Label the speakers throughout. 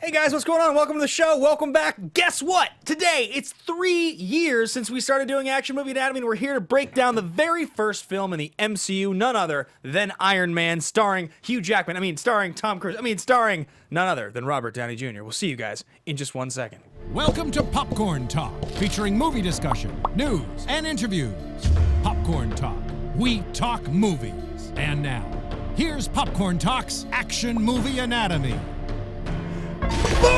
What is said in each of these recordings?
Speaker 1: Hey guys, what's going on? Welcome to the show. Welcome back. Guess what? Today, it's 3 years since we started doing Action Movie Anatomy, and we're here to break down the very first film in the MCU, none other than Iron Man, starring Hugh Jackman. Starring Tom Cruise. Starring none other than Robert Downey Jr. We'll see you guys in just 1 second.
Speaker 2: Welcome to Popcorn Talk, featuring movie discussion, news, and interviews. Popcorn Talk. We talk movies. And now, here's Popcorn Talk's Action Movie Anatomy.
Speaker 1: Boom!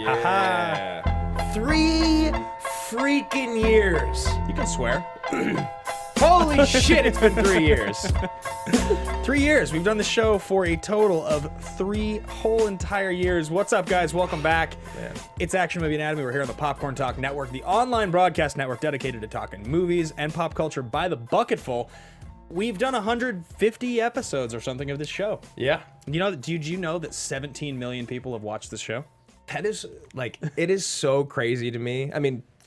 Speaker 3: Yeah. 3 freaking years.
Speaker 1: You can swear.
Speaker 3: Holy shit, it's been 3 years.
Speaker 1: 3 years. We've done the show for a total of 3 whole entire years. What's up, guys? Welcome back.
Speaker 3: Man.
Speaker 1: It's Action Movie Anatomy. We're here on the Popcorn Talk Network, the online broadcast network dedicated to talking movies and pop culture by the bucketful. We've done 150 episodes or something of this show.
Speaker 3: Yeah.
Speaker 1: Did you know that 17 million people have watched this show?
Speaker 3: That is, it is so crazy to me.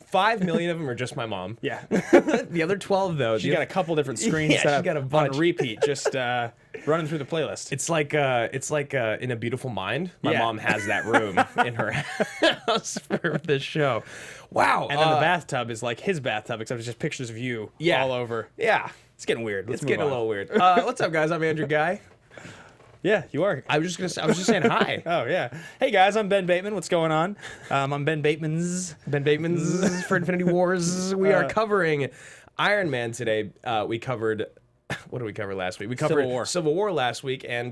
Speaker 3: 5 million of them are just my mom.
Speaker 1: Yeah.
Speaker 3: The other 12, though.
Speaker 1: She's got a couple different screens
Speaker 3: Yeah,
Speaker 1: set
Speaker 3: she's
Speaker 1: up
Speaker 3: got a
Speaker 1: on
Speaker 3: bunch.
Speaker 1: repeat, just running through the playlist.
Speaker 3: It's like In a Beautiful Mind. My mom has that room in her house for this show. Wow.
Speaker 1: And then the bathtub is like his bathtub, except it's just pictures of you all over.
Speaker 3: Yeah.
Speaker 1: It's getting weird.
Speaker 3: It's getting a little weird. What's up, guys? I'm Andrew Ghai.
Speaker 1: Yeah, you are.
Speaker 3: I was just saying hi.
Speaker 1: Oh, yeah. Hey, guys, I'm Ben Bateman. What's going on? I'm Ben Bateman's
Speaker 3: for Infinity Wars. We are covering Iron Man today. We covered, what did we cover last week? We covered Civil War last week, and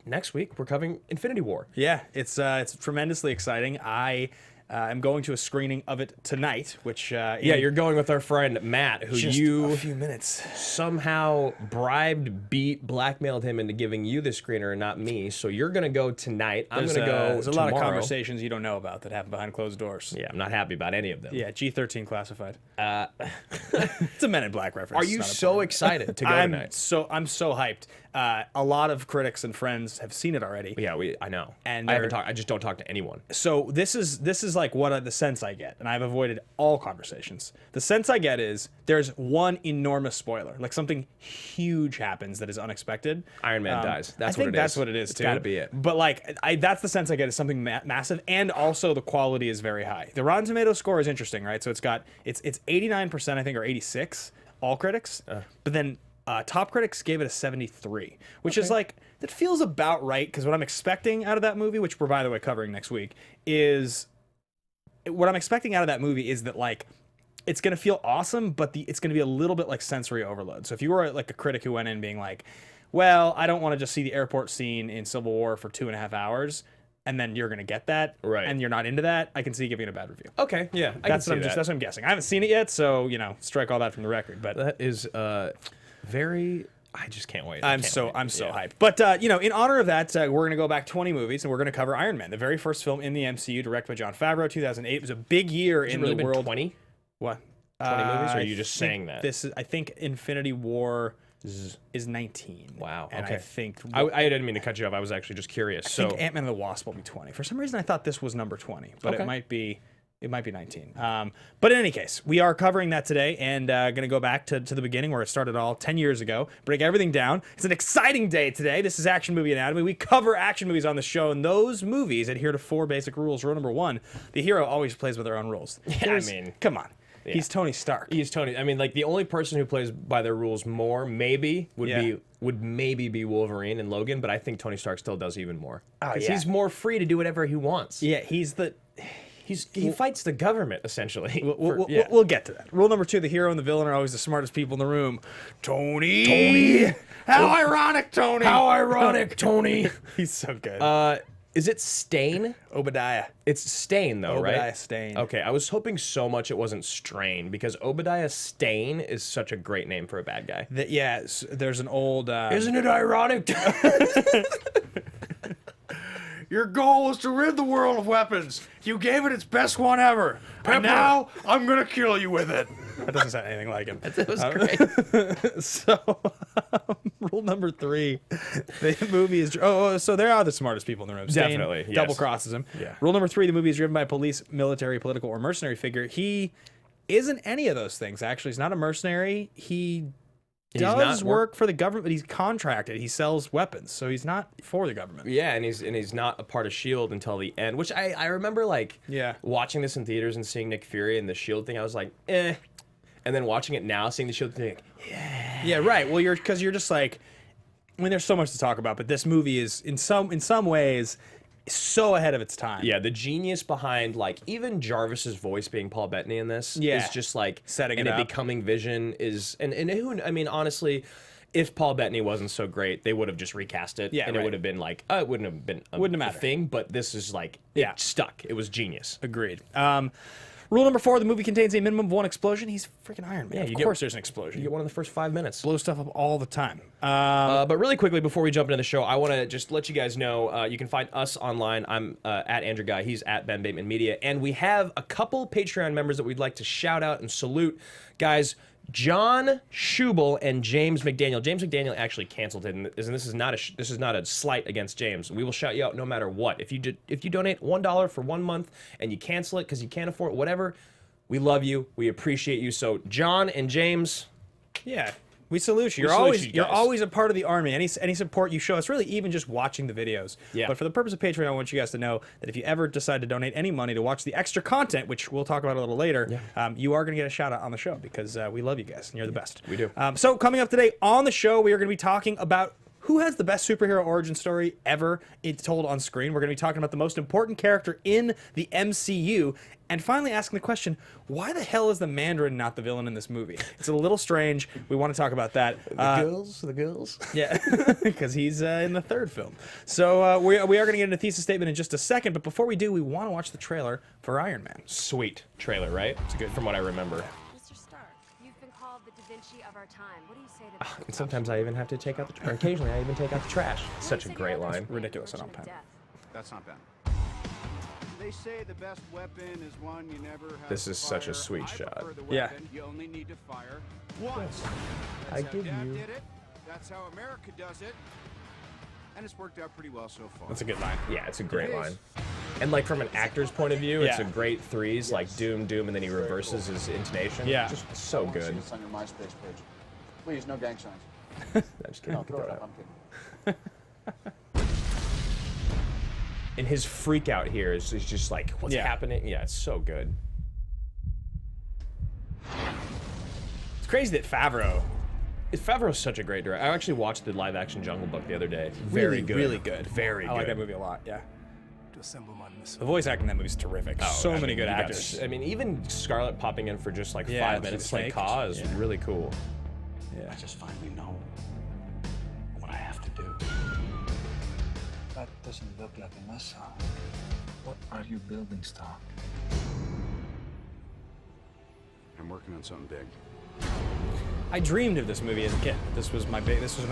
Speaker 3: next week we're covering Infinity War.
Speaker 1: Yeah, it's tremendously exciting. I am going to a screening of it tonight, which
Speaker 3: You're going with our friend Matt, who
Speaker 1: just
Speaker 3: you
Speaker 1: a few minutes
Speaker 3: somehow bribed, blackmailed him into giving you the screener and not me. So you're gonna go tonight. I'm gonna go
Speaker 1: There's a
Speaker 3: tomorrow.
Speaker 1: lot of conversations you don't know about that happen behind closed doors.
Speaker 3: Yeah, I'm not happy about any of them.
Speaker 1: Yeah, G13 classified. It's a Men in Black reference.
Speaker 3: Are you so excited to go tonight?
Speaker 1: I'm so hyped. A lot of critics and friends have seen it already.
Speaker 3: Yeah, I know.
Speaker 1: And
Speaker 3: I haven't talked. I just don't talk to anyone.
Speaker 1: So this is like what the sense I get, and I've avoided all conversations. The sense I get is there's one enormous spoiler, like something huge happens that is unexpected.
Speaker 3: Iron Man dies. That's
Speaker 1: I think
Speaker 3: what it is.
Speaker 1: that's what it is
Speaker 3: It's
Speaker 1: too.
Speaker 3: gotta be it.
Speaker 1: But that's the sense I get is something massive, and also the quality is very high. The Rotten Tomatoes score is interesting, right? So it's 89%, I think, or 86, all critics, but then top critics gave it a 73, which is that feels about right, because what I'm expecting out of that movie, which we're by the way covering next week, is what I'm expecting out of that movie is that it's gonna feel awesome, but it's gonna be a little bit like sensory overload. So if you were like a critic who went in being like, well, I don't want to just see the airport scene in Civil War for 2.5 hours, and then you're gonna get that,
Speaker 3: right?
Speaker 1: And you're not into that, I can see giving it a bad review.
Speaker 3: Okay, yeah,
Speaker 1: that's what I'm guessing. I haven't seen it yet, so strike all that from the record. But
Speaker 3: that is very. I just can't wait.
Speaker 1: I'm so hyped. But in honor of that, we're gonna go back 20 movies, and we're gonna cover Iron Man, the very first film in the MCU, directed by Jon Favreau, 2008. It was a big year in
Speaker 3: really
Speaker 1: the world.
Speaker 3: 20?
Speaker 1: What?
Speaker 3: 20 movies, or are you just saying that?
Speaker 1: I think Infinity War is 19.
Speaker 3: Wow.
Speaker 1: And
Speaker 3: okay.
Speaker 1: I think
Speaker 3: I didn't mean to cut you off. I was actually just curious.
Speaker 1: I think Ant-Man and the Wasp will be 20. For some reason, I thought this was number 20, but it might be 19. But in any case, we are covering that today, and going to go back to the beginning where it started all 10 years ago, break everything down. It's an exciting day today. This is Action Movie Anatomy. We cover action movies on the show, and those movies adhere to 4 basic rules. Rule number 1, the hero always plays by their own rules.
Speaker 3: Yeah,
Speaker 1: come on. Yeah. He's Tony Stark.
Speaker 3: He's Tony. The only person who plays by their rules more would maybe be Wolverine and Logan, but I think Tony Stark still does even more. Because he's more free to do whatever he wants.
Speaker 1: Yeah, he
Speaker 3: fights the government, essentially.
Speaker 1: We'll get to that. Rule number 2, the hero and the villain are always the smartest people in the room. Tony! How ironic, Tony!
Speaker 3: How ironic, Tony!
Speaker 1: He's so good.
Speaker 3: Is it Stain?
Speaker 1: Obadiah.
Speaker 3: It's Stain, though, right?
Speaker 1: Obadiah Stane.
Speaker 3: Okay, I was hoping so much it wasn't Strain, because Obadiah Stane is such a great name for a bad guy.
Speaker 1: There's an old...
Speaker 3: Isn't it ironic?
Speaker 1: Your goal was to rid the world of weapons. You gave it its best one ever. And now I'm going to kill you with it. That doesn't sound anything like him.
Speaker 3: That was great.
Speaker 1: So, rule number 3, the movie is... so there are the smartest people in the room. Stain
Speaker 3: Definitely, yes.
Speaker 1: double crosses him.
Speaker 3: Yeah.
Speaker 1: Rule number 3, the movie is driven by a police, military, political, or mercenary figure. He isn't any of those things, actually. He's not a mercenary. He does work for the government, but he's contracted. He sells weapons, so he's not for the government.
Speaker 3: Yeah, and he's not a part of S.H.I.E.L.D. until the end, which I remember, like, watching this in theaters and seeing Nick Fury and the S.H.I.E.L.D. thing, I was like, eh. And then watching it now, seeing the S.H.I.E.L.D. thing, like, yeah.
Speaker 1: Yeah, right. Well, you're just like, I mean, there's so much to talk about, but this movie is, in some ways, so ahead of its time.
Speaker 3: Yeah, the genius behind, like, even Jarvis's voice being Paul Bettany in this is just like
Speaker 1: setting
Speaker 3: it
Speaker 1: up.
Speaker 3: Becoming Vision is, and who, I mean, honestly, if Paul Bettany wasn't so great, they would have just recast it, and it would have been like, it wouldn't have been a thing. But this is like, it stuck. It was genius.
Speaker 1: Agreed. Rule number 4: the movie contains a minimum of 1 explosion. He's freaking Iron Man. Yeah, of course there's an explosion.
Speaker 3: You get one in the first 5 minutes.
Speaker 1: Blow stuff up all the time.
Speaker 3: But really quickly, before we jump into the show, I want to just let you guys know, you can find us online. I'm at Andrew Ghai. He's at Ben Bateman Media. And we have a couple Patreon members that we'd like to shout out and salute. Guys, John Schubel and James McDaniel. James McDaniel actually canceled it, and this is not a slight against James. We will shout you out no matter what. If you donate $1 for 1 month and you cancel it because you can't afford it, whatever, we love you. We appreciate you. So John and James,
Speaker 1: yeah. We salute you. You're always a part of the army. Any support you show us, really, even just watching the videos.
Speaker 3: Yeah.
Speaker 1: But for the purpose of Patreon, I want you guys to know that if you ever decide to donate any money to watch the extra content, which we'll talk about a little later, you are going to get a shout out on the show because we love you guys and you're the best.
Speaker 3: We do.
Speaker 1: So coming up today on the show, we are going to be talking about who has the best superhero origin story ever it's told on screen. We're going to be talking about the most important character in the MCU. And finally asking the question, why the hell is the Mandarin not the villain in this movie? It's a little strange. We want to talk about that.
Speaker 3: The girls?
Speaker 1: Yeah, because he's in the 3rd film. So we are going to get into thesis statement in just a second. But before we do, we want to watch the trailer for Iron Man.
Speaker 3: Sweet trailer, right? It's good from what I remember.
Speaker 4: Mr. Stark, you've been called the Da Vinci of our time. What do you say to that?
Speaker 3: And sometimes I even have to take out the, or occasionally I even take out the trash. Such a great line.
Speaker 1: Ridiculous. I don't pen.
Speaker 5: That's not bad. They say the best weapon is one you never have
Speaker 3: This is
Speaker 5: to
Speaker 3: such a
Speaker 5: fire.
Speaker 3: sweet
Speaker 5: I
Speaker 3: shot.
Speaker 5: prefer the
Speaker 1: Yeah.
Speaker 5: weapon You only need to fire once.
Speaker 3: I
Speaker 5: That's how
Speaker 3: give
Speaker 5: Dad
Speaker 3: you-
Speaker 5: did it. That's how America does it. And it's worked out pretty well so far.
Speaker 1: That's a good line.
Speaker 3: Yeah, it's a great
Speaker 5: It is.
Speaker 3: line. And like from an actor's point of view, it's a
Speaker 1: Yeah.
Speaker 3: great threes, like doom, doom, and then he reverses his intonation.
Speaker 1: Yeah.
Speaker 3: Just so
Speaker 6: I wanna see
Speaker 3: good.
Speaker 6: this on your MySpace page. Please, no gang signs.
Speaker 3: I'm just kidding.
Speaker 6: No,
Speaker 3: Get
Speaker 6: throw
Speaker 3: that
Speaker 6: it up.
Speaker 3: out.
Speaker 6: I'm kidding.
Speaker 3: And his freak out here is just like, what's
Speaker 1: Yeah.
Speaker 3: happening? Yeah, it's so good.
Speaker 1: It's crazy that Favreau.
Speaker 3: Favreau's such a great director. I actually watched the live-action Jungle Book the other day. Very good.
Speaker 1: Really good.
Speaker 3: Very
Speaker 1: I
Speaker 3: good.
Speaker 1: like that movie a lot. Yeah.
Speaker 5: To assemble my missile.
Speaker 1: The voice acting in that movie is terrific. So many good
Speaker 3: you got
Speaker 1: actors.
Speaker 3: I mean, even Scarlett popping in for just like
Speaker 1: Yeah,
Speaker 3: 5 minutes,
Speaker 1: the
Speaker 3: like
Speaker 1: snake.
Speaker 3: Ka is
Speaker 1: Yeah.
Speaker 3: really cool.
Speaker 1: Yeah.
Speaker 6: I just finally know what I have to do.
Speaker 7: That doesn't look like a missile. What are you building, Stark?
Speaker 5: I'm working on something big.
Speaker 1: I dreamed of this movie as a kid. This was my biggest dream.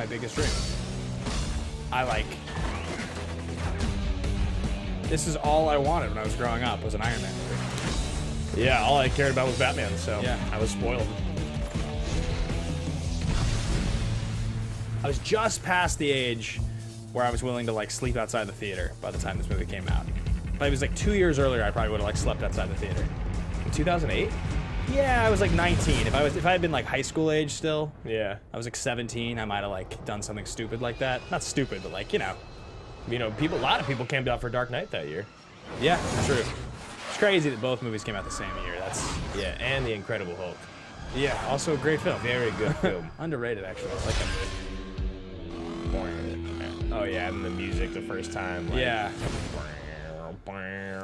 Speaker 1: This is all I wanted when I was growing up was an Iron Man movie.
Speaker 3: Yeah, all I cared about was Batman, so
Speaker 1: Yeah.
Speaker 3: I was spoiled.
Speaker 1: I was just past the age where I was willing to like sleep outside the theater by the time this movie came out. But it was like 2 years earlier, I probably would have like slept outside the theater.
Speaker 3: In 2008?
Speaker 1: Yeah, I was like 19. If I had been like high school age still,
Speaker 3: Yeah.
Speaker 1: I was like 17. I might have like done something stupid like that. Not stupid, but like
Speaker 3: A lot of people camped out for Dark Knight that year.
Speaker 1: Yeah, true. It's crazy that both movies came out the same year.
Speaker 3: Yeah, and The Incredible Hulk.
Speaker 1: Yeah, also a great film.
Speaker 3: Very good film.
Speaker 1: Underrated actually. I like that movie.
Speaker 3: Oh yeah, and the music the first time. Like,
Speaker 1: Yeah.
Speaker 3: May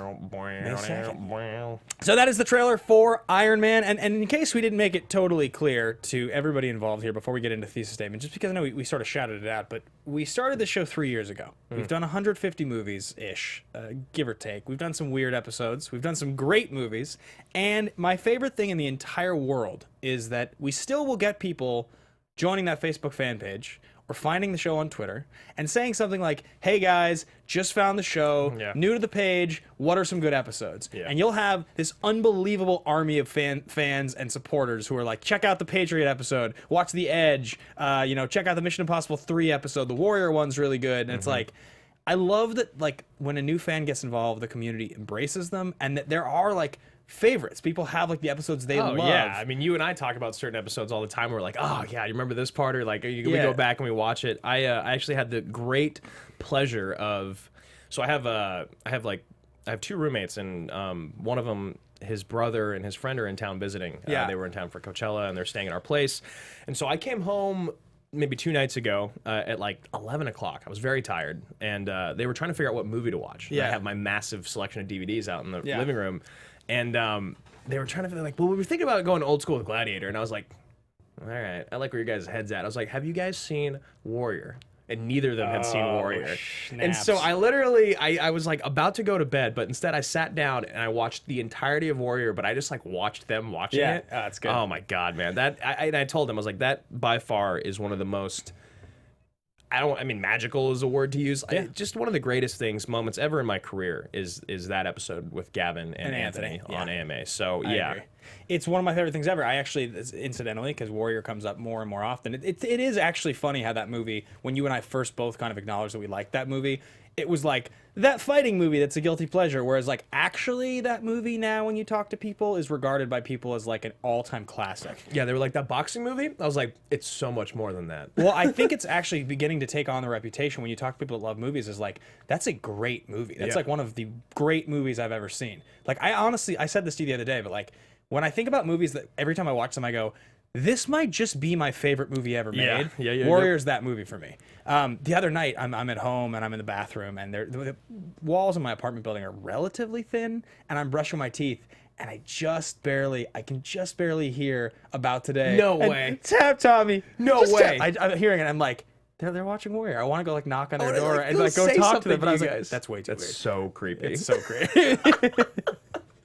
Speaker 1: So that is the trailer for Iron Man, and in case we didn't make it totally clear to everybody involved here before we get into thesis statement, just because I know we sort of shouted it out, but we started this show 3 years ago. We've done 150 movies-ish, give or take. We've done some weird episodes. We've done some great movies, and my favorite thing in the entire world is that we still will get people joining that Facebook fan page or finding the show on Twitter and saying something like, hey guys, just found the show, new to the page, what are some good episodes?
Speaker 3: Yeah.
Speaker 1: And you'll have this unbelievable army of fans and supporters who are like, check out the Patriot episode, watch The Edge, check out the Mission Impossible 3 episode, the Warrior one's really good. And it's like, I love that, like, when a new fan gets involved, the community embraces them, and that there are, like, favorites. People have, like, the episodes they love.
Speaker 3: Yeah, I mean, you and I talk about certain episodes all the time. We're like, oh yeah, you remember this part, or like we go back and we watch it. I actually had the great pleasure of, so I have two roommates, and one of them, his brother and his friend are in town visiting. They were in town for Coachella, and they're staying at our place. And so I came home maybe 2 nights ago at like 11 o'clock. I was very tired, and they were trying to figure out what movie to watch. I have my massive selection of DVDs out in the living room, and they were trying to figure, like, well, we were thinking about going old school with Gladiator, and I was like, all right, I like where your guys' head's at. I was like, have you guys seen Warrior? And neither of them had seen Warrior.
Speaker 1: Snaps.
Speaker 3: And so I literally, I was like about to go to bed, but instead I sat down and I watched the entirety of Warrior, but I just like watched them watching it.
Speaker 1: Yeah, that's good.
Speaker 3: Oh my God, man. I told them, I was like, that by far is one of the most, magical is a word to use.
Speaker 1: Yeah.
Speaker 3: Just one of the greatest moments ever in my career is that episode with Gavin and Anthony on AMA. So
Speaker 1: I agree. It's one of my favorite things ever. I actually, incidentally, because Warrior comes up more and more often, it is actually funny how that movie, when you and I first both kind of acknowledged that we liked that movie, it was like that fighting movie that's a guilty pleasure, whereas like actually that movie now, when you talk to people, is regarded by people as like an all-time classic.
Speaker 3: Yeah, they were like, that boxing movie? I was like, it's so much more than that.
Speaker 1: Well, I think it's actually beginning to take on the reputation when you talk to people that love movies is like, that's a great movie. That's like one of the great movies I've ever seen. Like, I said this to you the other day, but like, when I think about movies that every time I watch them, I go, this might just be my favorite movie ever made. Warrior's that movie for me. The other night, I'm at home and I'm in the bathroom, and the walls in my apartment building are relatively thin, and I'm brushing my teeth, and I can just barely hear About Today.
Speaker 3: No way.
Speaker 1: Tap Tommy.
Speaker 3: No way.
Speaker 1: I'm hearing it. I'm like, they're watching Warrior. I want to go like knock on their door
Speaker 3: like,
Speaker 1: and like go talk to them. But I was
Speaker 3: like,
Speaker 1: like, that's way too weird.
Speaker 3: So creepy.
Speaker 1: It's so creepy.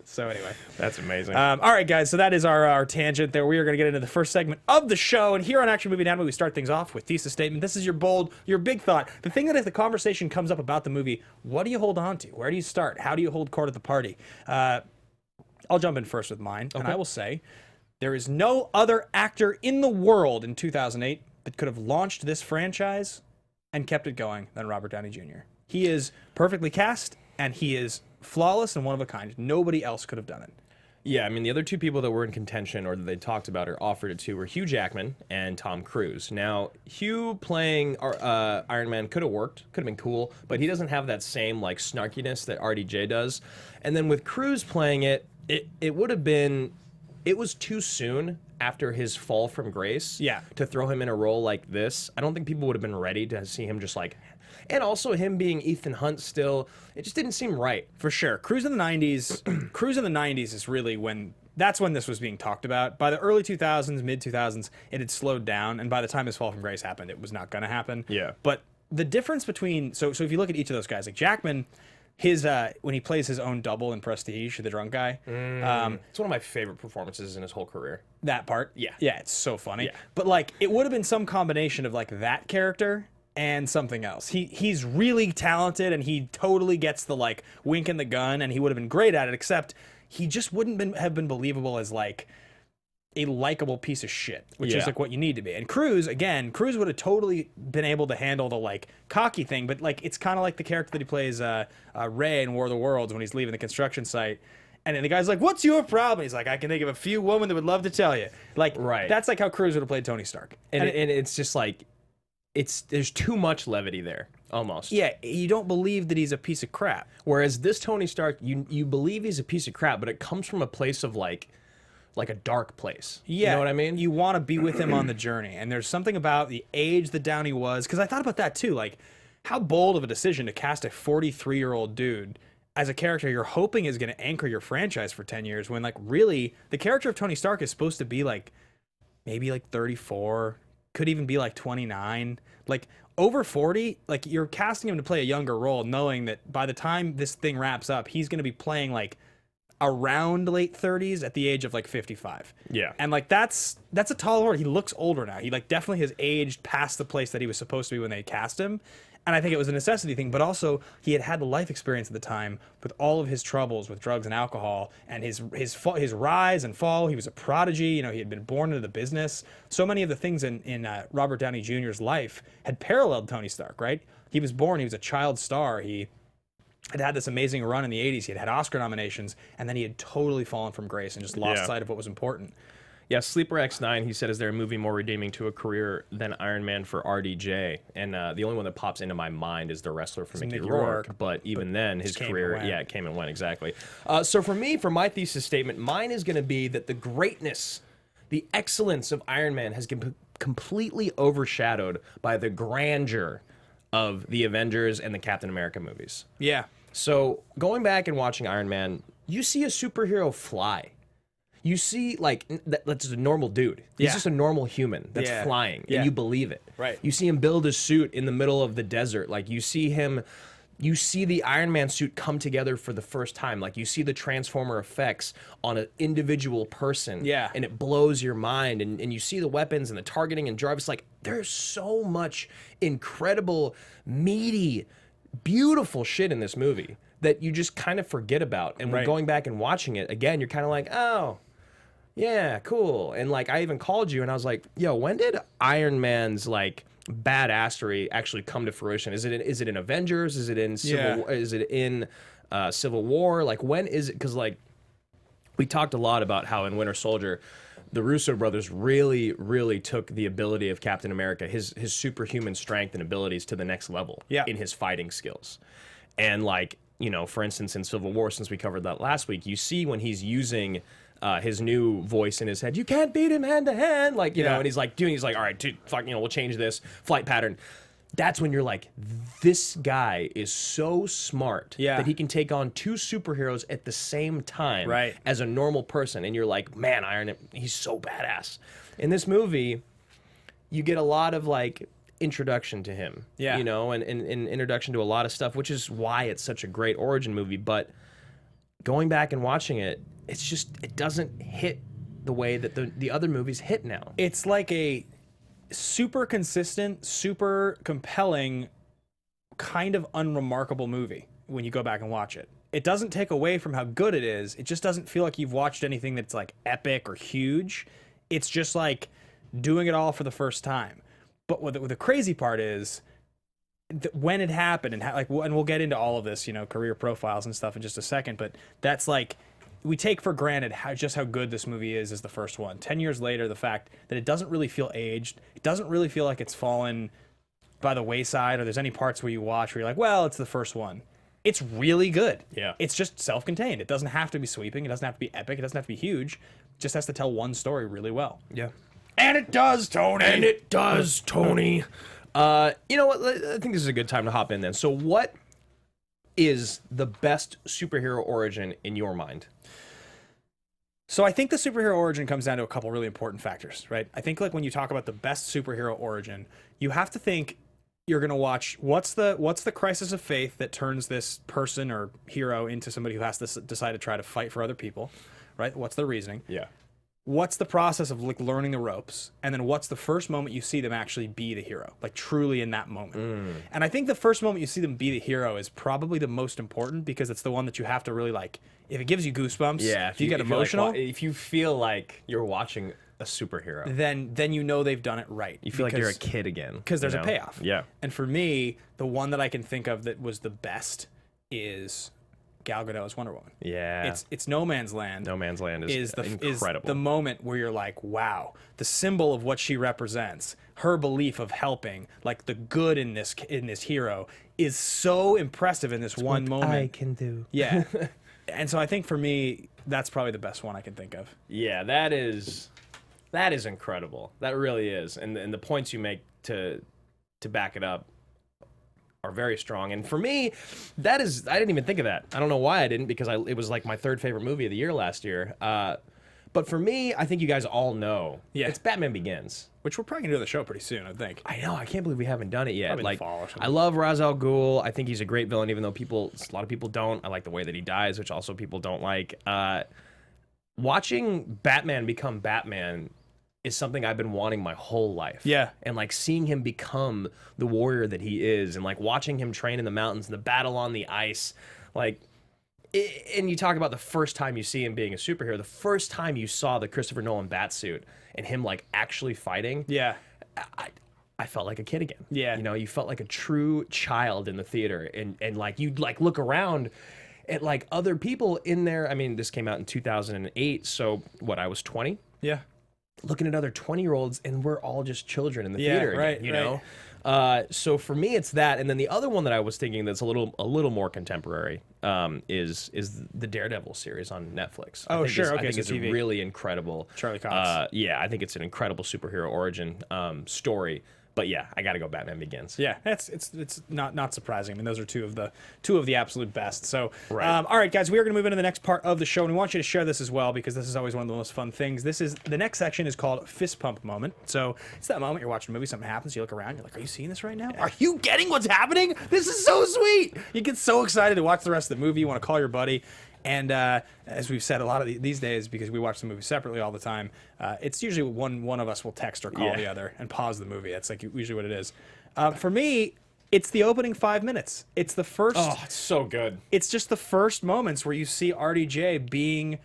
Speaker 1: So anyway,
Speaker 3: that's amazing.
Speaker 1: All right, guys. So that is our tangent there. We are going to get into the first segment of the show. And here on Action Movie Anatomy, we start things off with thesis statement. This is your big thought. The thing that if the conversation comes up about the movie, what do you hold on to? Where do you start? How do you hold court at the party? I'll jump in first with mine. Okay. And I will say, there is no other actor in the world in 2008 that could have launched this franchise and kept it going than Robert Downey Jr. He is perfectly cast, and he is flawless and one of a kind. Nobody else could have done it.
Speaker 3: Yeah, I mean, the other two people that were in contention or that they talked about or offered it to were Hugh Jackman and Tom Cruise. Now, Hugh playing Iron Man could have worked, could have been cool, but he doesn't have that same like snarkiness that RDJ does. And then with Cruise playing it would have been, it was too soon after his fall from grace to throw him in a role like this. I don't think people would have been ready to see him just like, and also him being Ethan Hunt still, it just didn't seem right.
Speaker 1: For sure. Cruise in the 90s is really that's when this was being talked about. By the early 2000s, mid 2000s, it had slowed down, and by the time his fall from grace happened, it was not going to happen.
Speaker 3: Yeah.
Speaker 1: But the difference between, so if you look at each of those guys, like Jackman, his when he plays his own double in Prestige, the drunk guy.
Speaker 3: It's one of my favorite performances in his whole career.
Speaker 1: That part?
Speaker 3: Yeah.
Speaker 1: Yeah, it's so funny.
Speaker 3: Yeah.
Speaker 1: But like, it would have been some combination of like that character and something else. He's really talented, and he totally gets the like wink and the gun, and he would have been great at it, except he just wouldn't have been believable as like a likable piece of shit, which is like what you need to be. And Cruise would have totally been able to handle the like cocky thing, but like it's kind of like the character that he plays Ray in War of the Worlds when he's leaving the construction site. And then the guy's like, "What's your problem?" He's like, "I can think of a few women that would love to tell you." Like, that's like how Cruise would have played Tony Stark.
Speaker 3: And it's just like, there's too much levity there, almost.
Speaker 1: Yeah, you don't believe that he's a piece of crap.
Speaker 3: Whereas this Tony Stark, you believe he's a piece of crap, but it comes from a place of like a dark place.
Speaker 1: Yeah,
Speaker 3: you know what I mean?
Speaker 1: You want to be with him on the journey. And there's something about the age that Downey was, because I thought about that too. Like, how bold of a decision to cast a 43-year-old dude as a character you're hoping is going to anchor your franchise for 10 years, when like really the character of Tony Stark is supposed to be like maybe like 34, could even be like 29, like over 40. Like, you're casting him to play a younger role, knowing that by the time this thing wraps up, he's going to be playing like around late 30s at the age of like 55.
Speaker 3: Yeah.
Speaker 1: And like that's a tall order. He looks older now. He like definitely has aged past the place that he was supposed to be when they cast him. And I think it was a necessity thing, but also he had the life experience at the time with all of his troubles with drugs and alcohol, and his rise and fall. He was a prodigy. You know, he had been born into the business. So many of the things in Robert Downey Jr.'s life had paralleled Tony Stark, right? he was born, he was a child star. He had this amazing run in the 80s. He had Oscar nominations, and then he had totally fallen from grace and just lost sight of what was important.
Speaker 3: Yeah, Sleeper X9, he said, is there a movie more redeeming to a career than Iron Man for RDJ? And the only one that pops into my mind is the wrestler from Mickey Rourke. But even then, his career, it came and went, exactly. So for me, for my thesis statement, mine is going to be that the greatness, the excellence of Iron Man has been completely overshadowed by the grandeur of the Avengers and the Captain America movies.
Speaker 1: Yeah.
Speaker 3: So going back and watching Iron Man, you see a superhero fly. You see, like, that's a normal dude. He's just a normal human that's flying, and you believe it.
Speaker 1: Right.
Speaker 3: You see him build a suit in the middle of the desert. Like, you see the Iron Man suit come together for the first time. Like, you see the Transformer effects on an individual person.
Speaker 1: Yeah.
Speaker 3: And it blows your mind. And you see the weapons and the targeting and Jarvis. Like, there's so much incredible, meaty, beautiful shit in this movie that you just kind of forget about. And when going back and watching it, again, you're kind of like, oh, yeah, cool. And like, I even called you and I was like, yo, when did Iron Man's like badassery actually come to fruition? Is it in Avengers? Is it in Civil War? Like, when is it? Because like, we talked a lot about how in Winter Soldier, the Russo brothers really, really took the ability of Captain America, his superhuman strength and abilities to the next level in his fighting skills. And like, you know, for instance, in Civil War, since we covered that last week, you see when he's using his new voice in his head, you can't beat him hand to hand, like, you know, and he's like, all right, dude, fuck, you know, we'll change this flight pattern. That's when you're like, this guy is so smart that he can take on two superheroes at the same time as a normal person. And you're like, man, Iron Man, he's so badass. In this movie, you get a lot of like introduction to him, you know, and introduction to a lot of stuff, which is why it's such a great origin movie. But going back and watching it, it's just, it doesn't hit the way that the other movies hit now.
Speaker 1: It's like a super consistent, super compelling, kind of unremarkable movie when you go back and watch it. It doesn't take away from how good it is. It just doesn't feel like you've watched anything that's like epic or huge. It's just like doing it all for the first time. But what the crazy part is, when it happened, and and we'll get into all of this, you know, career profiles and stuff in just a second, but that's like, we take for granted just how good this movie is as the first one. 10 years later, the fact that it doesn't really feel aged, it doesn't really feel like it's fallen by the wayside, or there's any parts where you watch where you're like, well, it's the first one. It's really good. Yeah. It's just self-contained. It doesn't have to be sweeping. It doesn't have to be epic. It doesn't have to be huge. It just has to tell one story really well.
Speaker 3: Yeah.
Speaker 1: And it does, Tony.
Speaker 3: And it does, Tony. You know what? I think this is a good time to hop in then. So what is the best superhero origin in your mind?
Speaker 1: So I think the superhero origin comes down to a couple really important factors, right? I think like when you talk about the best superhero origin, you have to think you're going to watch what's the crisis of faith that turns this person or hero into somebody who has to decide to try to fight for other people, right? What's the reasoning?
Speaker 3: Yeah.
Speaker 1: What's the process of like learning the ropes? And then what's the first moment you see them actually be the hero, like truly in that moment? And I think the first moment you see them be the hero is probably the most important, because it's the one that you have to really like, if it gives you goosebumps, if you get emotional,
Speaker 3: if you feel like you're watching a superhero,
Speaker 1: then you know they've done it right.
Speaker 3: You feel like you're a kid again.
Speaker 1: Because there's a payoff.
Speaker 3: Yeah.
Speaker 1: And for me, the one that I can think of that was the best is Gal Gadot's Wonder Woman.
Speaker 3: Yeah.
Speaker 1: It's No Man's Land.
Speaker 3: No Man's Land is incredible.
Speaker 1: Is the moment where you're like, wow, the symbol of what she represents, her belief of helping, like the good in this hero is so impressive in this one moment.
Speaker 3: I can do.
Speaker 1: Yeah. And so I think for me, that's probably the best one I can think of.
Speaker 3: Yeah, that is incredible. That really is. And the points you make to back it up are very strong. And for me, I didn't even think of that. I don't know why I didn't, because it was like my third favorite movie of the year last year. But for me, I think you guys all know. Yeah. It's Batman Begins.
Speaker 1: Which we're probably going to do the show pretty soon, I think.
Speaker 3: I know. I can't believe we haven't done it yet.
Speaker 1: Probably
Speaker 3: like,
Speaker 1: in the fall or something.
Speaker 3: I love Ra's al Ghul. I think he's a great villain, even though a lot of people don't. I like the way that he dies, which also people don't like. Watching Batman become Batman is something I've been wanting my whole life.
Speaker 1: Yeah.
Speaker 3: And like seeing him become the warrior that he is, and like watching him train in the mountains and the battle on the ice, like, and you talk about the first time you see him being a superhero, the first time you saw the Christopher Nolan Batsuit and him like actually fighting.
Speaker 1: Yeah.
Speaker 3: I felt like a kid again.
Speaker 1: Yeah.
Speaker 3: You know, you felt like a true child in the theater, and like you'd like look around at like other people in there. I mean, this came out in 2008, so what, I was 20?
Speaker 1: Yeah.
Speaker 3: Looking at other 20-year-olds, and we're all just children in the theater again,
Speaker 1: right,
Speaker 3: you
Speaker 1: right.
Speaker 3: know? So for me, it's that, and then the other one that I was thinking that's a little more contemporary is the Daredevil series on Netflix.
Speaker 1: Oh, sure, okay,
Speaker 3: I think
Speaker 1: so
Speaker 3: it's
Speaker 1: TV.
Speaker 3: a really incredible
Speaker 1: Charlie Cox.
Speaker 3: yeah, I think it's an incredible superhero origin story. But yeah, I got to go Batman Begins.
Speaker 1: Yeah, it's not surprising. I mean, those are two of the absolute best. So,
Speaker 3: Right.
Speaker 1: all right, guys, we are going to move into the next part of the show, and we want you to share this as well because this is always one of the most fun things. The next section is called fist pump moment. So it's that moment you're watching a movie, something happens, you look around, you're like, are you seeing this right now? Are you getting what's happening? This is so sweet. You get so excited to watch the rest of the movie. You want to call your buddy. And as we've said a lot of these days, because we watch the movie separately all the time, it's usually one of us will text or call the other and pause the movie. That's like usually what it is. For me, it's the opening 5 minutes. It's the first.
Speaker 3: Oh, it's so good.
Speaker 1: It's just the first moments where you see RDJ being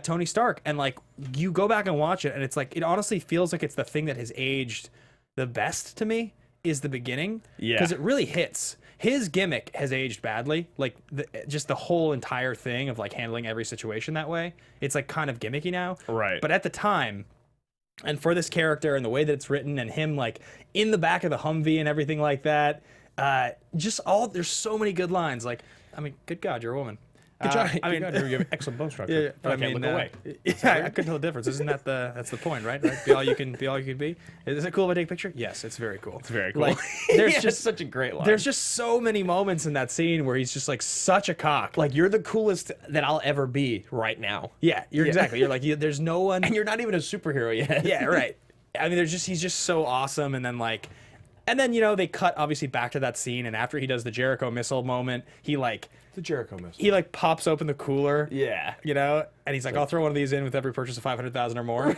Speaker 1: Tony Stark, and like you go back and watch it, and it's like it honestly feels like it's the thing that has aged the best to me is the beginning.
Speaker 3: Yeah.
Speaker 1: Because it really hits. His gimmick has aged badly, like just the whole entire thing of like handling every situation that way. It's like kind of gimmicky now.
Speaker 3: Right.
Speaker 1: But at the time, and for this character and the way that it's written, and him like in the back of the Humvee and everything like that, there's so many good lines. Like, I mean, good God, you're a woman.
Speaker 3: Good job.
Speaker 1: I mean,
Speaker 3: you have excellent bone structure.
Speaker 1: yeah,
Speaker 3: But I can't look away.
Speaker 1: Yeah, I couldn't tell the difference. Isn't that's the point, right? Be all you can be. Is it cool if I take a picture? Yes, it's very cool.
Speaker 3: It's very cool.
Speaker 1: Like, there's
Speaker 3: Yeah,
Speaker 1: just
Speaker 3: such a great line.
Speaker 1: There's just so many moments in that scene where he's just like such a cock.
Speaker 3: like, you're the coolest that I'll ever be right now.
Speaker 1: Yeah, exactly. You're like there's no one.
Speaker 3: And you're not even a superhero yet.
Speaker 1: Yeah, right. I mean, he's just so awesome, and then you know they cut obviously back to that scene, and after he does the Jericho missile moment, he like
Speaker 3: The Jericho missile.
Speaker 1: he like pops open the cooler.
Speaker 3: Yeah.
Speaker 1: You know, and he's like, I'll throw one of these in with every purchase of 500,000 or more.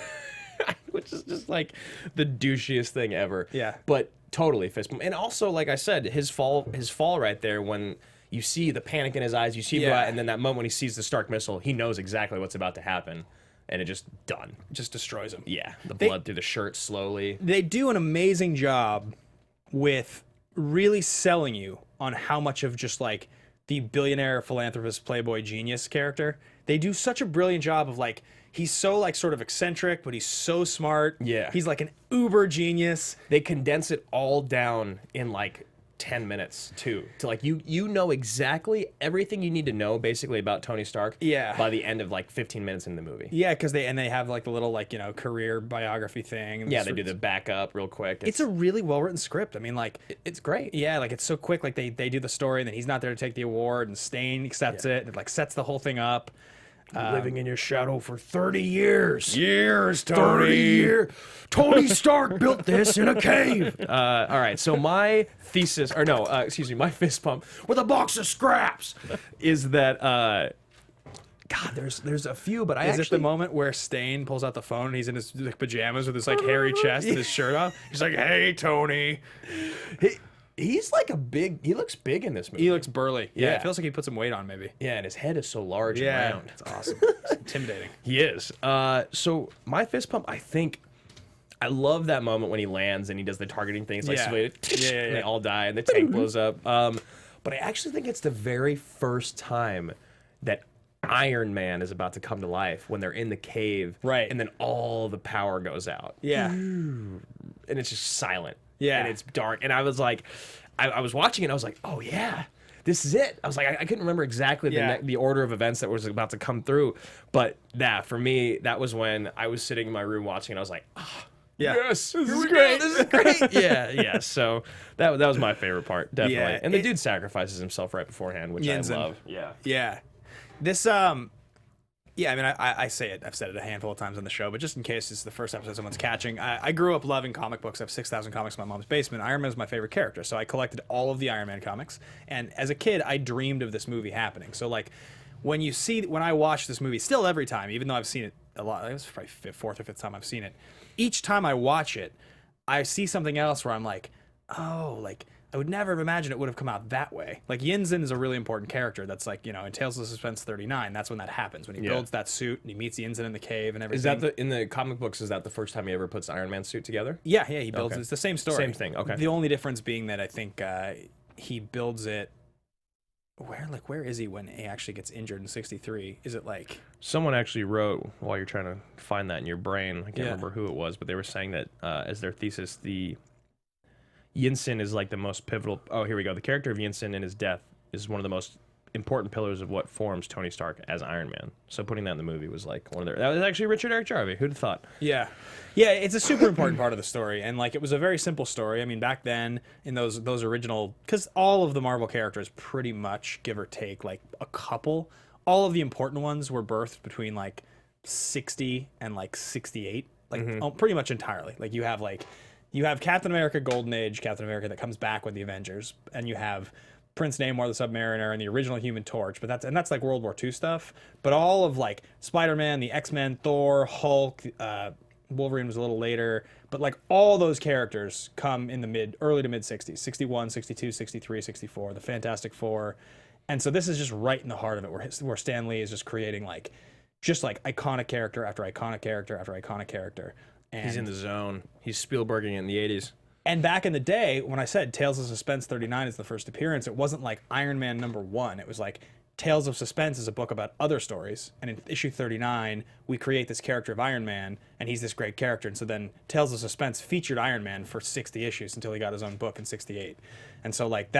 Speaker 3: Which is just like the douchiest thing ever.
Speaker 1: Yeah.
Speaker 3: But totally fist bump. And also, like I said, his fall right there, when you see the panic in his eyes, you see
Speaker 1: Yeah.
Speaker 3: and then that moment when he sees the Stark missile, he knows exactly what's about to happen. And it just done.
Speaker 1: Just destroys him.
Speaker 3: Yeah. The blood through the shirt slowly.
Speaker 1: They do an amazing job with really selling you on how much of just like the billionaire philanthropist playboy genius character. They do such a brilliant job of like he's so like sort of eccentric, but he's so smart.
Speaker 3: Yeah.
Speaker 1: He's like an uber genius.
Speaker 3: They condense it all down in like 10 minutes too, to like you know exactly everything you need to know basically about Tony Stark.
Speaker 1: Yeah.
Speaker 3: By the end of like 15 minutes in the movie.
Speaker 1: Yeah, because they have like the little like career biography thing. And
Speaker 3: Yeah, they do the backup real quick.
Speaker 1: It's a really well written script. I mean, like
Speaker 3: it's great.
Speaker 1: yeah, like it's so quick. Like they do the story, and then he's not there to take the award, and Stain accepts it, and it like sets the whole thing up.
Speaker 3: Living in your shadow for 30 years.
Speaker 1: Years,
Speaker 3: 30 years. Tony Stark built this in a cave. All right, so my thesis, or no, excuse me, my fist pump with a box of scraps is that, God, there's a few, but I
Speaker 1: Is
Speaker 3: actually...
Speaker 1: it the moment where Stain pulls out the phone and he's in his like, pajamas with his like hairy chest and his shirt off? He's like, "Hey, Tony."
Speaker 3: He's like he looks big in this movie.
Speaker 1: He looks burly. Yeah,
Speaker 3: Yeah.
Speaker 1: it feels like he put some weight on maybe.
Speaker 3: Yeah, and his head is so large and
Speaker 1: Yeah,
Speaker 3: round.
Speaker 1: it's awesome. It's intimidating.
Speaker 3: He is. So my fist pump, I think, I love that moment when he lands and he does the targeting thing. It's like,
Speaker 1: Yeah.
Speaker 3: and they all die and the tank blows up. But I actually think it's the very first time that Iron Man is about to come to life when they're in the cave.
Speaker 1: Right.
Speaker 3: And then all the power goes out.
Speaker 1: Yeah.
Speaker 3: And it's just silent.
Speaker 1: Yeah.
Speaker 3: And it's dark. And I was like, I was watching it and I was like, oh yeah, this is it. I was like, I couldn't remember exactly the order of events that was about to come through. But that, for me, that was when I was sitting in my room watching and I was like, oh,
Speaker 1: Yeah.
Speaker 3: yes, this is great. This is great. yeah. So that was my favorite part, definitely.
Speaker 1: Yeah,
Speaker 3: And the dude sacrifices himself right beforehand, which
Speaker 1: Yinsen.
Speaker 3: I love. Yeah.
Speaker 1: Yeah. This yeah, I mean, I say it. I've said it a handful of times on the show, but just in case this is the first episode someone's catching, I grew up loving comic books. I have 6,000 comics in my mom's basement. Iron Man is my favorite character, so I collected all of the Iron Man comics. And as a kid, I dreamed of this movie happening. So, like, when I watch this movie, still every time, even though I've seen it a lot, it was probably fourth or fifth time I've seen it, each time I watch it, I see something else where I'm like, oh, like I would never have imagined it would have come out that way. Like Yinsen is a really important character. That's like, in Tales of Suspense 39, that's when that happens, when he builds that suit and he meets Yinsen in the cave and everything.
Speaker 3: Is that in the comic books? Is that the first time he ever puts Iron Man's suit together?
Speaker 1: Yeah, he builds it. It's the same story.
Speaker 3: Same thing. Okay.
Speaker 1: The only difference being that I think he builds it. Where is he when he actually gets injured in 63? Is it like
Speaker 3: someone actually wrote while you're trying to find that in your brain? I can't remember who it was, but they were saying that as their thesis, the Yinsen is like the most pivotal. Oh, here we go. The character of Yinsen and his death is one of the most important pillars of what forms Tony Stark as Iron Man. So putting that in the movie was like one of their. That was actually Richard Eric Jarvey. Who'd have thought?
Speaker 1: Yeah, it's a super important part of the story, and like it was a very simple story. I mean, back then in those original, because all of the Marvel characters pretty much, give or take, like a couple, all of the important ones were birthed between like 60 and like 68, like pretty much entirely. Like you have Captain America Golden Age Captain America that comes back with the Avengers, and you have Prince Namor the Submariner and the original Human Torch, but that's like World War II stuff. But all of like Spider-Man, the X-Men, Thor, Hulk, Wolverine was a little later, but like all those characters come in the early to mid 60s, 61, 62, 63, 64, the Fantastic Four. And so this is just right in the heart of it, where Stan Lee is just creating like iconic character after iconic character after iconic character. And
Speaker 3: he's in the zone. He's Spielberging it in the 80s.
Speaker 1: And back in the day, when I said Tales of Suspense 39 is the first appearance, it wasn't like Iron Man #1. It was like Tales of Suspense is a book about other stories. And in issue 39, we create this character of Iron Man, and he's this great character. And so then Tales of Suspense featured Iron Man for 60 issues until he got his own book in 68. And so like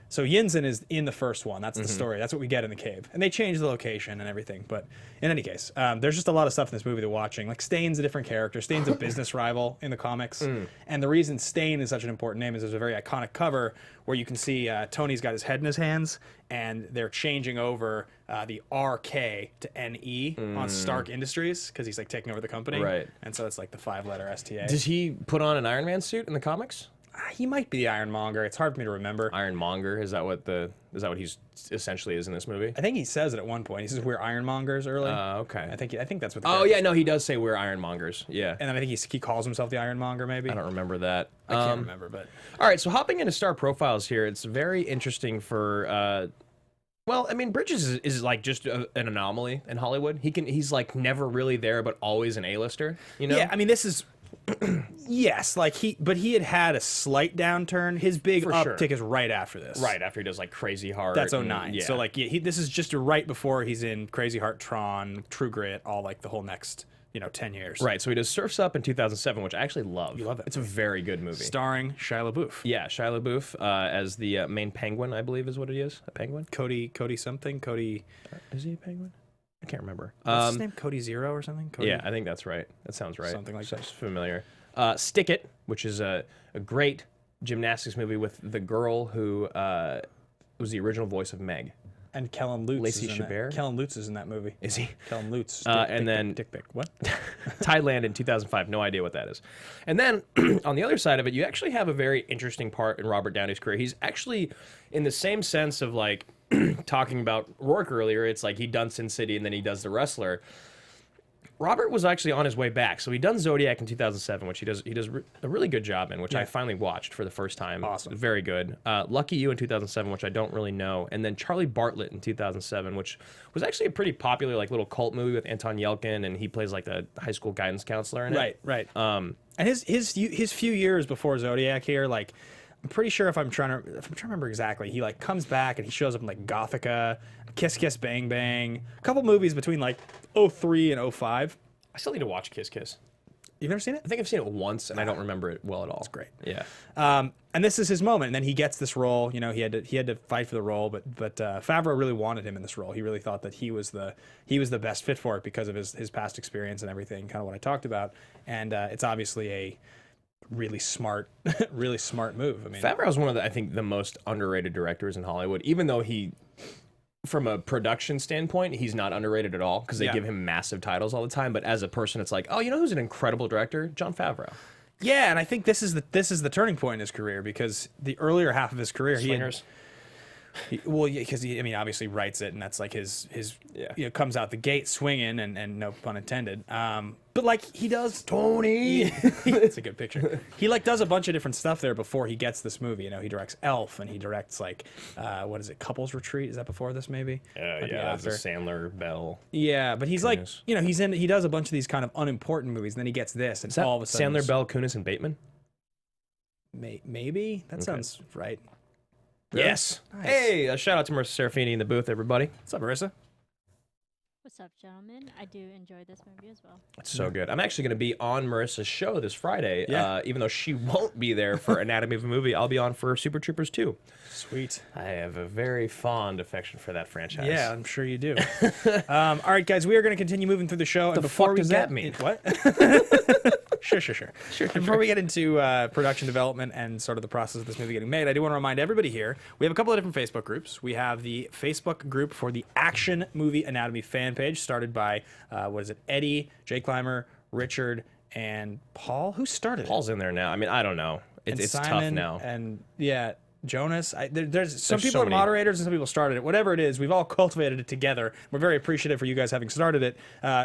Speaker 1: so Yinsen is in the first one. That's the story. That's what we get in the cave. And they change the location and everything. But in any case, there's just a lot of stuff in this movie to watching. Like Stane's a different character. Stane's a business rival in the comics. And the reason Stane is such an important name is there's a very iconic cover where you can see Tony's got his head in his hands, and they're changing over the RK to NE on Stark Industries because he's like taking over the company. Right. And so it's like the 5-letter STA.
Speaker 3: Does he put on an Iron Man suit in the comics?
Speaker 1: He might be the Ironmonger. It's hard for me to remember.
Speaker 3: Ironmonger, is that what he's essentially is in this movie?
Speaker 1: I think he says it at one point. He says we're Ironmongers early.
Speaker 3: Okay.
Speaker 1: I think that's what.
Speaker 3: No, he does say we're Ironmongers. Yeah.
Speaker 1: And then I think he calls himself the Ironmonger. Maybe.
Speaker 3: I don't remember that.
Speaker 1: I can't remember, but.
Speaker 3: All right, so hopping into star profiles here, it's very interesting for. Well, I mean, Bridges is like just an anomaly in Hollywood. He's like never really there, but always an A-lister.
Speaker 1: Yeah, I mean, this is. Yes, like he had a slight downturn. His big uptick is right after this.
Speaker 3: Right after he does like Crazy Heart.
Speaker 1: That's 09. Yeah. So like this is just right before he's in Crazy Heart, Tron, True Grit, all like the whole next 10 years.
Speaker 3: Right. So he does Surf's Up in 2007, which I actually love. You love it. It's a very good movie.
Speaker 1: Starring Shia LaBeouf.
Speaker 3: Yeah, Shia LaBeouf as the main penguin, I believe is what he is. A penguin.
Speaker 1: Cody something. Cody.
Speaker 3: Is he a penguin? I can't remember.
Speaker 1: What's his name? Cody Zero or something? Cody?
Speaker 3: Yeah, I think that's right. That sounds right.
Speaker 1: Something like that.
Speaker 3: Sounds familiar. Stick It, which is a great gymnastics movie with the girl who was the original voice of Meg.
Speaker 1: And Kellen Lutz.
Speaker 3: Lacey Chabert.
Speaker 1: Kellen Lutz is in that movie.
Speaker 3: Is he?
Speaker 1: Kellen Lutz.
Speaker 3: Dick Pic.
Speaker 1: What?
Speaker 3: Thailand in 2005. No idea what that is. And then on the other side of it, you actually have a very interesting part in Robert Downey's career. He's actually, in the same sense of like talking about Rourke earlier, it's like he'd done Sin City and then he does The Wrestler. Robert was actually on his way back. So he'd done Zodiac in 2007, which he does a really good job in, which I finally watched for the first time.
Speaker 1: Awesome.
Speaker 3: Very good. Lucky You in 2007, which I don't really know. And then Charlie Bartlett in 2007, which was actually a pretty popular like little cult movie with Anton Yelchin, and he plays like the high school guidance counselor in it.
Speaker 1: Right. And his few years before Zodiac here, like I'm pretty sure if I'm trying to remember exactly, he like comes back and he shows up in like Gothica, Kiss Kiss Bang Bang, a couple movies between like 03 and 05.
Speaker 3: I still need to watch Kiss Kiss.
Speaker 1: You've never seen it?
Speaker 3: I think I've seen it once, and I don't remember it well at all. It's
Speaker 1: great.
Speaker 3: Yeah.
Speaker 1: And this is his moment. And then he gets this role. He had to fight for the role, but Favreau really wanted him in this role. He really thought that he was the best fit for it because of his past experience and everything, kind of what I talked about. And it's obviously a really smart move. I mean,
Speaker 3: Favreau's one of the most underrated directors in Hollywood, even though he, from a production standpoint, he's not underrated at all because they give him massive titles all the time. But as a person, it's like, oh, you know who's an incredible director? Jon Favreau.
Speaker 1: Yeah, and I think this is the turning point in his career because the earlier half of his career, Well, yeah, because I mean, obviously writes it, and that's like his comes out the gate swinging, and no pun intended. But like he does
Speaker 3: Tony.
Speaker 1: it's a good picture. He like does a bunch of different stuff there before he gets this movie. You know, he directs Elf, and he directs like what is it, Couples Retreat? Is that before this maybe?
Speaker 3: That's a Sandler Bell.
Speaker 1: Yeah, but he's
Speaker 3: Kunis.
Speaker 1: like, you know, he does a bunch of these kind of unimportant movies, and then he gets this, and all of a sudden
Speaker 3: Sandler, Bell, Kunis, and Bateman.
Speaker 1: Maybe that sounds right.
Speaker 3: Yes.
Speaker 1: Nice.
Speaker 3: Hey, a shout out to Marissa Serafini in the booth, everybody.
Speaker 1: What's up, Marissa?
Speaker 8: What's up, gentlemen? I do enjoy this movie as well.
Speaker 3: It's so good. I'm actually going to be on Marissa's show this Friday.
Speaker 1: Yeah.
Speaker 3: Even though she won't be there for Anatomy of a Movie, I'll be on for Super Troopers 2.
Speaker 1: Sweet.
Speaker 3: I have a very fond affection for that franchise.
Speaker 1: Yeah, I'm sure you do. All right, guys, we are going to continue moving through the show.
Speaker 3: The fuck does that mean?
Speaker 1: What? Sure. Before we get into production development and sort of the process of this movie getting made, I do want to remind everybody here, we have a couple of different Facebook groups. We have the Facebook group for the Action Movie Anatomy fan page, started by, Eddie, Jay Clymer, Richard, and Paul. Who started it?
Speaker 3: Paul's in there now. I mean, I don't know. It's tough
Speaker 1: Simon
Speaker 3: now.
Speaker 1: And yeah, Jonas. There's some people
Speaker 3: so
Speaker 1: are
Speaker 3: many.
Speaker 1: moderators and some people started it. Whatever it is, we've all cultivated it together. We're very appreciative for you guys having started it.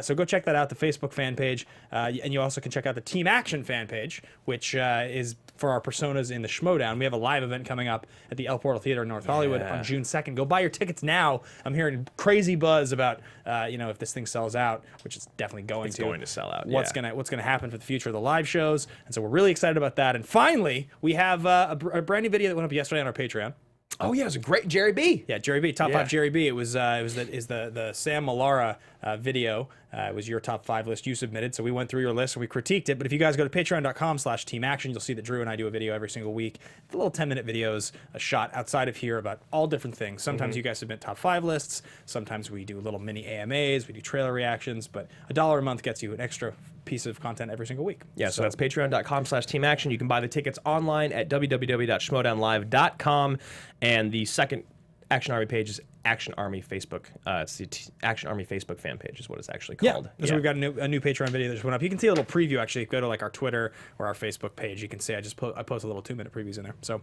Speaker 1: So go check that out, the Facebook fan page. And you also can check out the Team Action fan page, which is for our personas in the Schmodown. We have a live event coming up at the El Portal Theater in North Hollywood on June 2nd. Go buy your tickets now. I'm hearing crazy buzz about, if this thing sells out, which it's definitely going
Speaker 3: It's
Speaker 1: to.
Speaker 3: going to sell out,
Speaker 1: What's gonna happen for the future of the live shows. And so we're really excited about that. And finally, we have a brand new video that went up yesterday on our Patreon.
Speaker 3: Oh, yeah, it was a great Jerry B.
Speaker 1: Yeah, Jerry B, top 5 Jerry B. It was the Sam Malara video. It was your top 5 list you submitted. So we went through your list and we critiqued it. But if you guys go to patreon.com/teamaction, you'll see that Drew and I do a video every single week. The little 10-minute videos, a shot outside of here about all different things. Sometimes you guys submit top 5 lists. Sometimes we do little mini AMAs. We do trailer reactions. But $1 a month gets you an extra piece of content every single week.
Speaker 3: Yeah, so that's patreon.com/teamaction. You can buy the tickets online at www.schmodownlive.com. And the second Action Army page is Action Army Facebook. It's the Action Army Facebook fan page is what it's actually called.
Speaker 1: So we've got a new Patreon video that just went up. You can see a little preview, actually. Go to like our Twitter or our Facebook page. You can see I post a little 2-minute previews in there. So,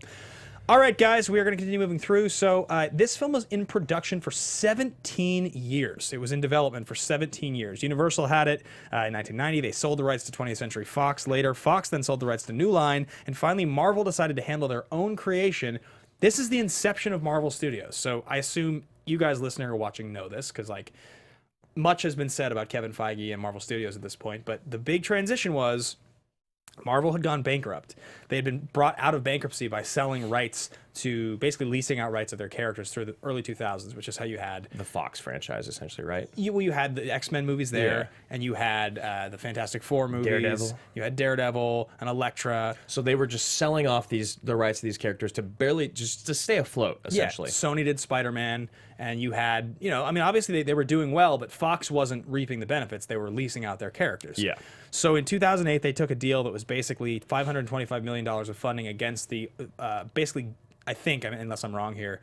Speaker 1: all right, guys, we are going to continue moving through. So this film was in production for 17 years. It was in development for 17 years. Universal had it in 1990. They sold the rights to 20th Century Fox later. Fox then sold the rights to New Line. And finally, Marvel decided to handle their own creation. This is the inception of Marvel Studios. So I assume you guys listening or watching know this, because like much has been said about Kevin Feige and Marvel Studios at this point. But the big transition was Marvel had gone bankrupt. They had been brought out of bankruptcy by selling rights to basically leasing out rights of their characters through the early 2000s, which is how you had
Speaker 3: The Fox franchise, essentially, right?
Speaker 1: you had the X-Men movies there, and you had the Fantastic Four movies.
Speaker 3: Daredevil.
Speaker 1: You had Daredevil and Elektra.
Speaker 3: So they were just selling off the rights to these characters to stay afloat, essentially.
Speaker 1: Yeah, Sony did Spider-Man, and you had, obviously they were doing well, but Fox wasn't reaping the benefits. They were leasing out their characters.
Speaker 3: Yeah.
Speaker 1: So in 2008, they took a deal that was basically $525 million of funding against the, I think, unless I'm wrong here,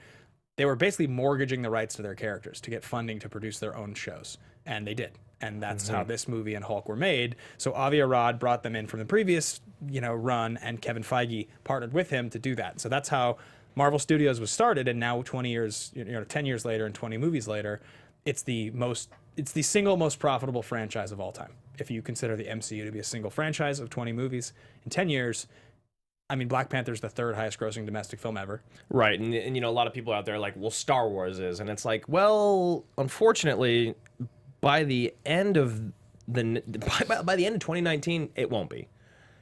Speaker 1: they were basically mortgaging the rights to their characters to get funding to produce their own shows. And they did. And that's how this movie and Hulk were made. So Avi Arad brought them in from the previous, run, and Kevin Feige partnered with him to do that. So that's how Marvel Studios was started. And now 10 years later and 20 movies later, it's the single most profitable franchise of all time. If you consider the MCU to be a single franchise of 20 movies in 10 years, Black Panther's the 3rd highest grossing domestic film ever.
Speaker 3: Right, and a lot of people out there are like, well, Star Wars is, and it's like, well, unfortunately, by the end of 2019, it won't be,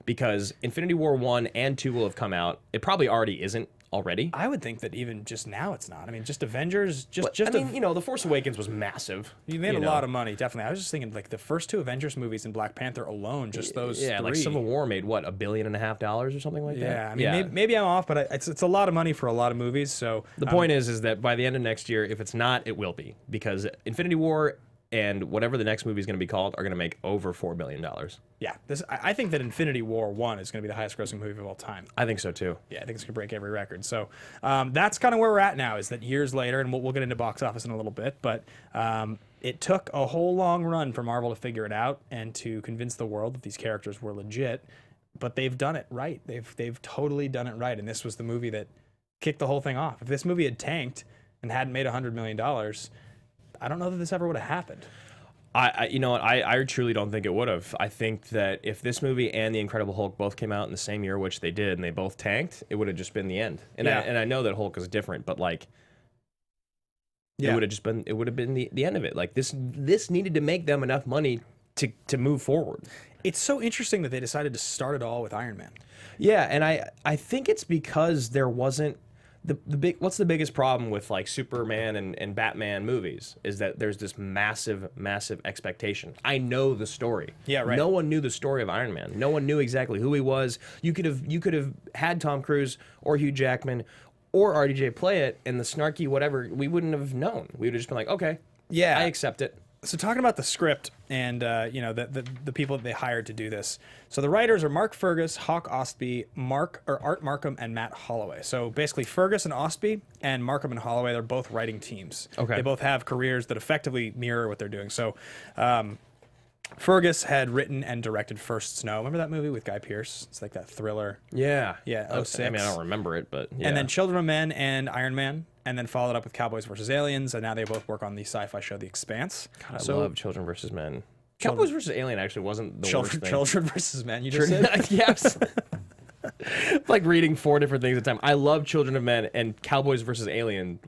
Speaker 3: because Infinity War 1 and 2 will have come out. It probably already isn't already.
Speaker 1: I would think that even just now it's not. Just Avengers,
Speaker 3: The Force Awakens was massive.
Speaker 1: You made a lot of money, definitely. I was just thinking, like, the first 2 Avengers movies and Black Panther alone, just those 3.
Speaker 3: Like Civil War made, what, $1.5 billion or something like that?
Speaker 1: Maybe I'm off, but it's a lot of money for a lot of movies. So
Speaker 3: the point is that by the end of next year, if it's not, it will be, because Infinity War and whatever the next movie is going to be called are going to make over $4 billion.
Speaker 1: Yeah, I think that Infinity War 1 is going to be the highest grossing movie of all time.
Speaker 3: I think so too.
Speaker 1: Yeah, I think it's going to break every record. So that's kind of where we're at now, is that years later, and we'll get into box office in a little bit, but it took a whole long run for Marvel to figure it out and to convince the world that these characters were legit, but they've done it right. They've totally done it right, and this was the movie that kick the whole thing off. If this movie had tanked and hadn't made $100 million, I don't know that this ever would have happened.
Speaker 3: You know what? I truly don't think it would have. I think that if this movie and The Incredible Hulk both came out in the same year, which they did, and they both tanked, it would have just been the end. And I know that Hulk is different, but like, it would have been the end of it. Like this needed to make them enough money to move forward.
Speaker 1: It's so interesting that they decided to start it all with Iron Man.
Speaker 3: Yeah, and I think it's because there wasn't what's the biggest problem with like Superman and Batman movies is that there's this massive expectation. I know the story.
Speaker 1: Yeah, right.
Speaker 3: No one knew the story of Iron Man. No one knew exactly who he was. You could have had Tom Cruise or Hugh Jackman or RDJ play it, and the snarky whatever, we wouldn't have known. We would have just been like, okay,
Speaker 1: yeah,
Speaker 3: I accept it.
Speaker 1: So talking about the script and the people that they hired to do this. So the writers are Mark Fergus, Hawk Ostby, Art Markham, and Matt Holloway. So basically Fergus and Ostby and Markham and Holloway, they're both writing teams.
Speaker 3: Okay.
Speaker 1: They both have careers that effectively mirror what they're doing. So Fergus had written and directed First Snow. Remember that movie with Guy Pearce? It's like that thriller.
Speaker 3: Yeah.
Speaker 1: Yeah, 06.
Speaker 3: I mean, I don't remember it, but yeah.
Speaker 1: And then Children of Men and Iron Man, and then followed up with Cowboys vs. Aliens, and now they both work on the sci-fi show The Expanse.
Speaker 3: God, I love Children vs. Men. Cowboys vs. Alien actually wasn't the worst thing.
Speaker 1: Children vs. Men, you just said?
Speaker 3: Yes. Like reading 4 different things at a time. I love Children of Men, and Cowboys vs. Alien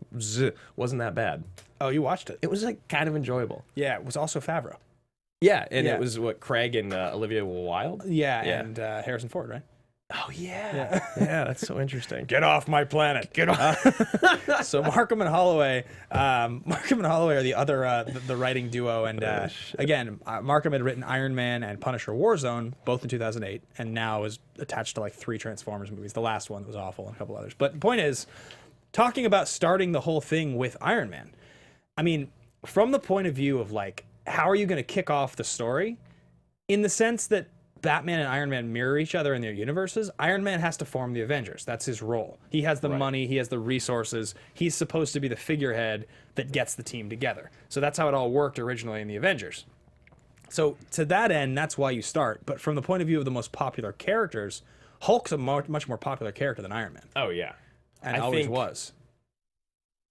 Speaker 3: wasn't that bad.
Speaker 1: Oh, you watched it?
Speaker 3: It was like kind of enjoyable.
Speaker 1: Yeah, it was also Favreau.
Speaker 3: Yeah, and it was what, Craig and Olivia Wilde?
Speaker 1: Yeah, and Harrison Ford, right?
Speaker 3: Oh, yeah. Yeah, that's so interesting.
Speaker 1: Get off my planet. Get off. So Markham and Holloway are the other the writing duo, and again, Markham had written Iron Man and Punisher Warzone both in 2008, and now is attached to like 3 Transformers movies. The last one was awful, and a couple others. But the point is, talking about starting the whole thing with Iron Man. I mean, from the point of view of like, how are you going to kick off the story? In the sense that Batman and Iron Man mirror each other in their universes, Iron Man has to form the Avengers. That's his role. He has the money, he has the resources. He's supposed to be the figurehead that gets the team together. So that's how it all worked originally in the Avengers. So to that end, that's why you start. But from the point of view of the most popular characters, Hulk's a much more popular character than Iron Man.
Speaker 3: Oh, yeah.
Speaker 1: And always was.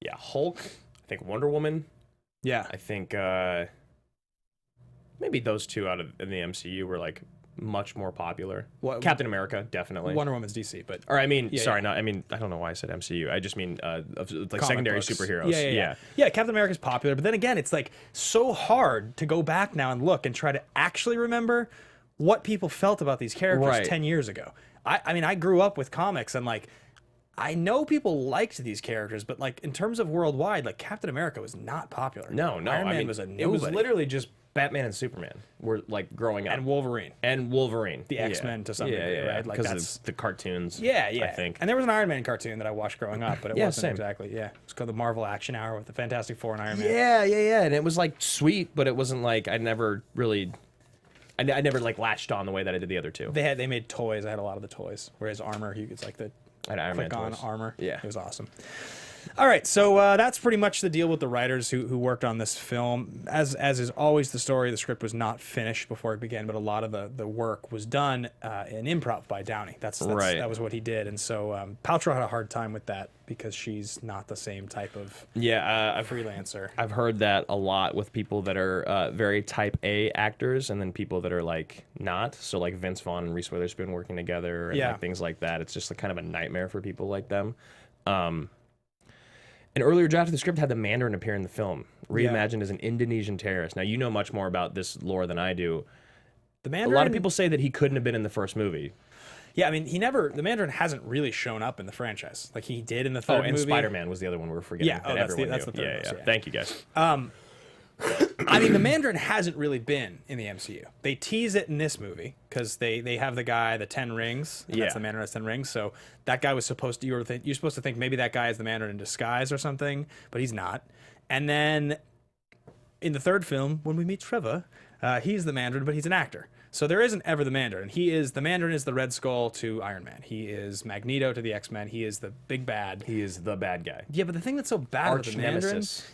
Speaker 3: Yeah, Hulk, I think Wonder Woman.
Speaker 1: Yeah.
Speaker 3: I think maybe those two out of in the MCU were like much more popular. Captain America, definitely.
Speaker 1: Wonder Woman's DC, but
Speaker 3: I don't know why I said MCU. I just mean like secondary
Speaker 1: books.
Speaker 3: superheroes.
Speaker 1: Yeah, Captain America's popular, but then again, it's like so hard to go back now and look and try to actually remember what people felt about these characters 10 years ago. I mean, I grew up with comics, and like, I know people liked these characters, but like in terms of worldwide, like Captain America was not popular.
Speaker 3: No.
Speaker 1: Iron Man was a nobody.
Speaker 3: It was literally just Batman and Superman were like growing up.
Speaker 1: And Wolverine.
Speaker 3: The
Speaker 1: X-Men to some degree, right? Like
Speaker 3: because of the cartoons.
Speaker 1: Yeah.
Speaker 3: I think.
Speaker 1: And there was an Iron Man cartoon that I watched growing up, but it wasn't
Speaker 3: same.
Speaker 1: exactly. Yeah, it's called the Marvel Action Hour with the Fantastic Four and Iron Man.
Speaker 3: Yeah. And it was like sweet, but it wasn't like I never like latched on the way that I did the other two.
Speaker 1: They made toys. I had a lot of the toys. Whereas armor, it's like the click on armor.
Speaker 3: Yeah,
Speaker 1: it was awesome. All right, so that's pretty much the deal with the writers who worked on this film. As is always the story, the script was not finished before it began, but a lot of the work was done in improv by Downey. That was what he did, and so Paltrow had a hard time with that because she's not the same type of freelancer.
Speaker 3: I've heard that a lot with people that are very type A actors, and then people that are like not. So like Vince Vaughn and Reese Witherspoon working together, and like things like that. It's just kind of a nightmare for people like them. An earlier draft of the script had the Mandarin appear in the film, reimagined as an Indonesian terrorist. Now, you know much more about this lore than I do.
Speaker 1: The Mandarin,
Speaker 3: a lot of people say that he couldn't have been in the first movie.
Speaker 1: Yeah, I mean, the Mandarin hasn't really shown up in the franchise. Like, he did in the third movie.
Speaker 3: And Spider-Man was the other one we were forgetting.
Speaker 1: Yeah, that's the third one.
Speaker 3: Yeah. Thank you, guys.
Speaker 1: I mean, the Mandarin hasn't really been in the MCU. They tease it in this movie because they have the guy, the 10 rings. That's the Mandarin has 10 rings. So that guy was supposed to, you're supposed to think maybe that guy is the Mandarin in disguise or something, but he's not. And then in the third film, when we meet Trevor, he's the Mandarin, but he's an actor. So there isn't ever the Mandarin. The Mandarin is the Red Skull to Iron Man. He is Magneto to the X-Men. He is the big bad.
Speaker 3: He is the bad guy.
Speaker 1: Yeah, but the thing that's so bad with the Mandarin,
Speaker 3: nemesis.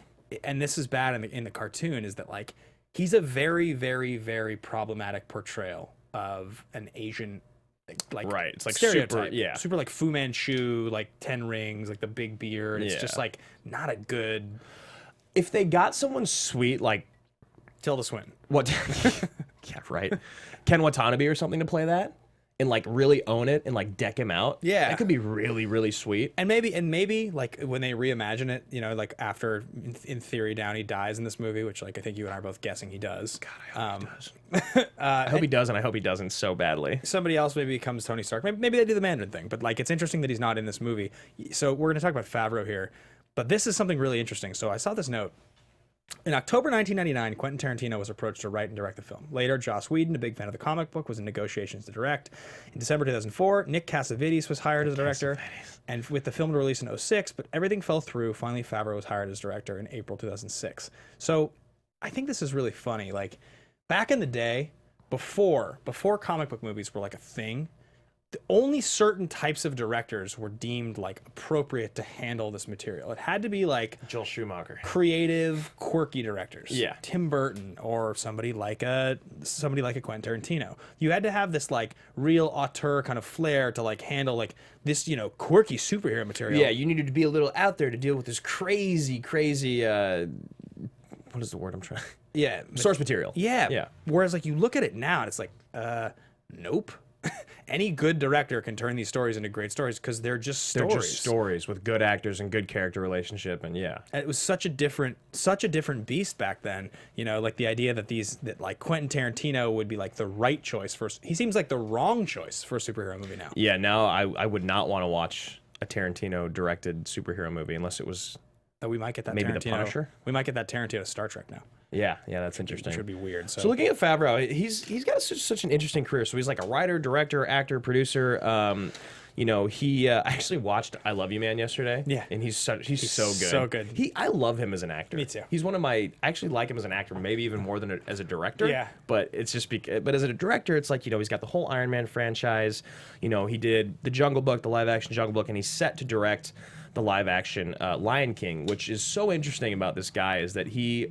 Speaker 1: And this is bad in the cartoon, is that like he's a very, very, very problematic portrayal of an Asian like
Speaker 3: Right, it's like
Speaker 1: stereotype.
Speaker 3: super- yeah.
Speaker 1: Super like Fu Manchu, like 10 rings, like the big beard. It's just
Speaker 3: Yeah.
Speaker 1: like not a good
Speaker 3: If they got someone sweet like
Speaker 1: Tilda Swinton.
Speaker 3: what? Yeah, right. Ken Watanabe or something to play that and like really own it and like deck him out.
Speaker 1: Yeah.
Speaker 3: that could be really really sweet.
Speaker 1: And maybe like when they reimagine it, you know, like after in theory Downey dies in this movie, which like I think you and I are both guessing he does.
Speaker 3: God, I hope he does. I hope he does, and I hope he doesn't so badly.
Speaker 1: Somebody else maybe becomes Tony Stark. Maybe they do the Mandarin thing, but like it's interesting that he's not in this movie. So we're going to talk about Favreau here, but this is something really interesting. So I saw this note. In October 1999, Quentin Tarantino was approached to write and direct the film. Later, Joss Whedon, a big fan of the comic book, was in negotiations to direct. In December 2004, Nick Cassavetes was hired as director, and with the film to release in 2006, but everything fell through. Finally, Favreau was hired as director in April 2006. So I think this is really funny. Like back in the day, before comic book movies were like a thing, only certain types of directors were deemed like appropriate to handle this material. It had to be like
Speaker 3: Joel Schumacher.
Speaker 1: creative, quirky directors.
Speaker 3: Yeah.
Speaker 1: Tim Burton or somebody like a Quentin Tarantino. You had to have this like real auteur kind of flair to like handle like this, you know, quirky superhero material.
Speaker 3: Yeah, you needed to be a little out there to deal with this crazy what is the word I'm trying?
Speaker 1: Yeah.
Speaker 3: Source material.
Speaker 1: Yeah.
Speaker 3: Yeah.
Speaker 1: Whereas like you look at it now and it's like, nope. Any good director can turn these stories into great stories because they're just stories.
Speaker 3: They're just stories with good actors and good character relationship, and yeah.
Speaker 1: And it was such a different beast back then. You know, like the idea that like Quentin Tarantino would be like the right choice for. He seems like the wrong choice for a superhero movie now.
Speaker 3: Yeah, now I would not want to watch a Tarantino directed superhero movie unless it was.
Speaker 1: But we might get that
Speaker 3: Maybe
Speaker 1: Tarantino.
Speaker 3: The Punisher?
Speaker 1: We might get that Tarantino Star Trek now.
Speaker 3: Yeah, that's interesting.
Speaker 1: Which would be weird. So,
Speaker 3: So looking at Favreau, he's got such an interesting career. So he's like a writer, director, actor, producer. You know, he I actually watched I Love You Man yesterday.
Speaker 1: Yeah.
Speaker 3: And he's so good.
Speaker 1: so good.
Speaker 3: I love him as an actor.
Speaker 1: Me too.
Speaker 3: He's one of my I actually like him as an actor, maybe even more than as a director.
Speaker 1: Yeah.
Speaker 3: But it's just but as a director, it's like, you know, he's got the whole Iron Man franchise. You know, he did the Jungle Book, the live action Jungle Book, and he's set to direct the live action Lion King, which is so interesting about this guy is that he,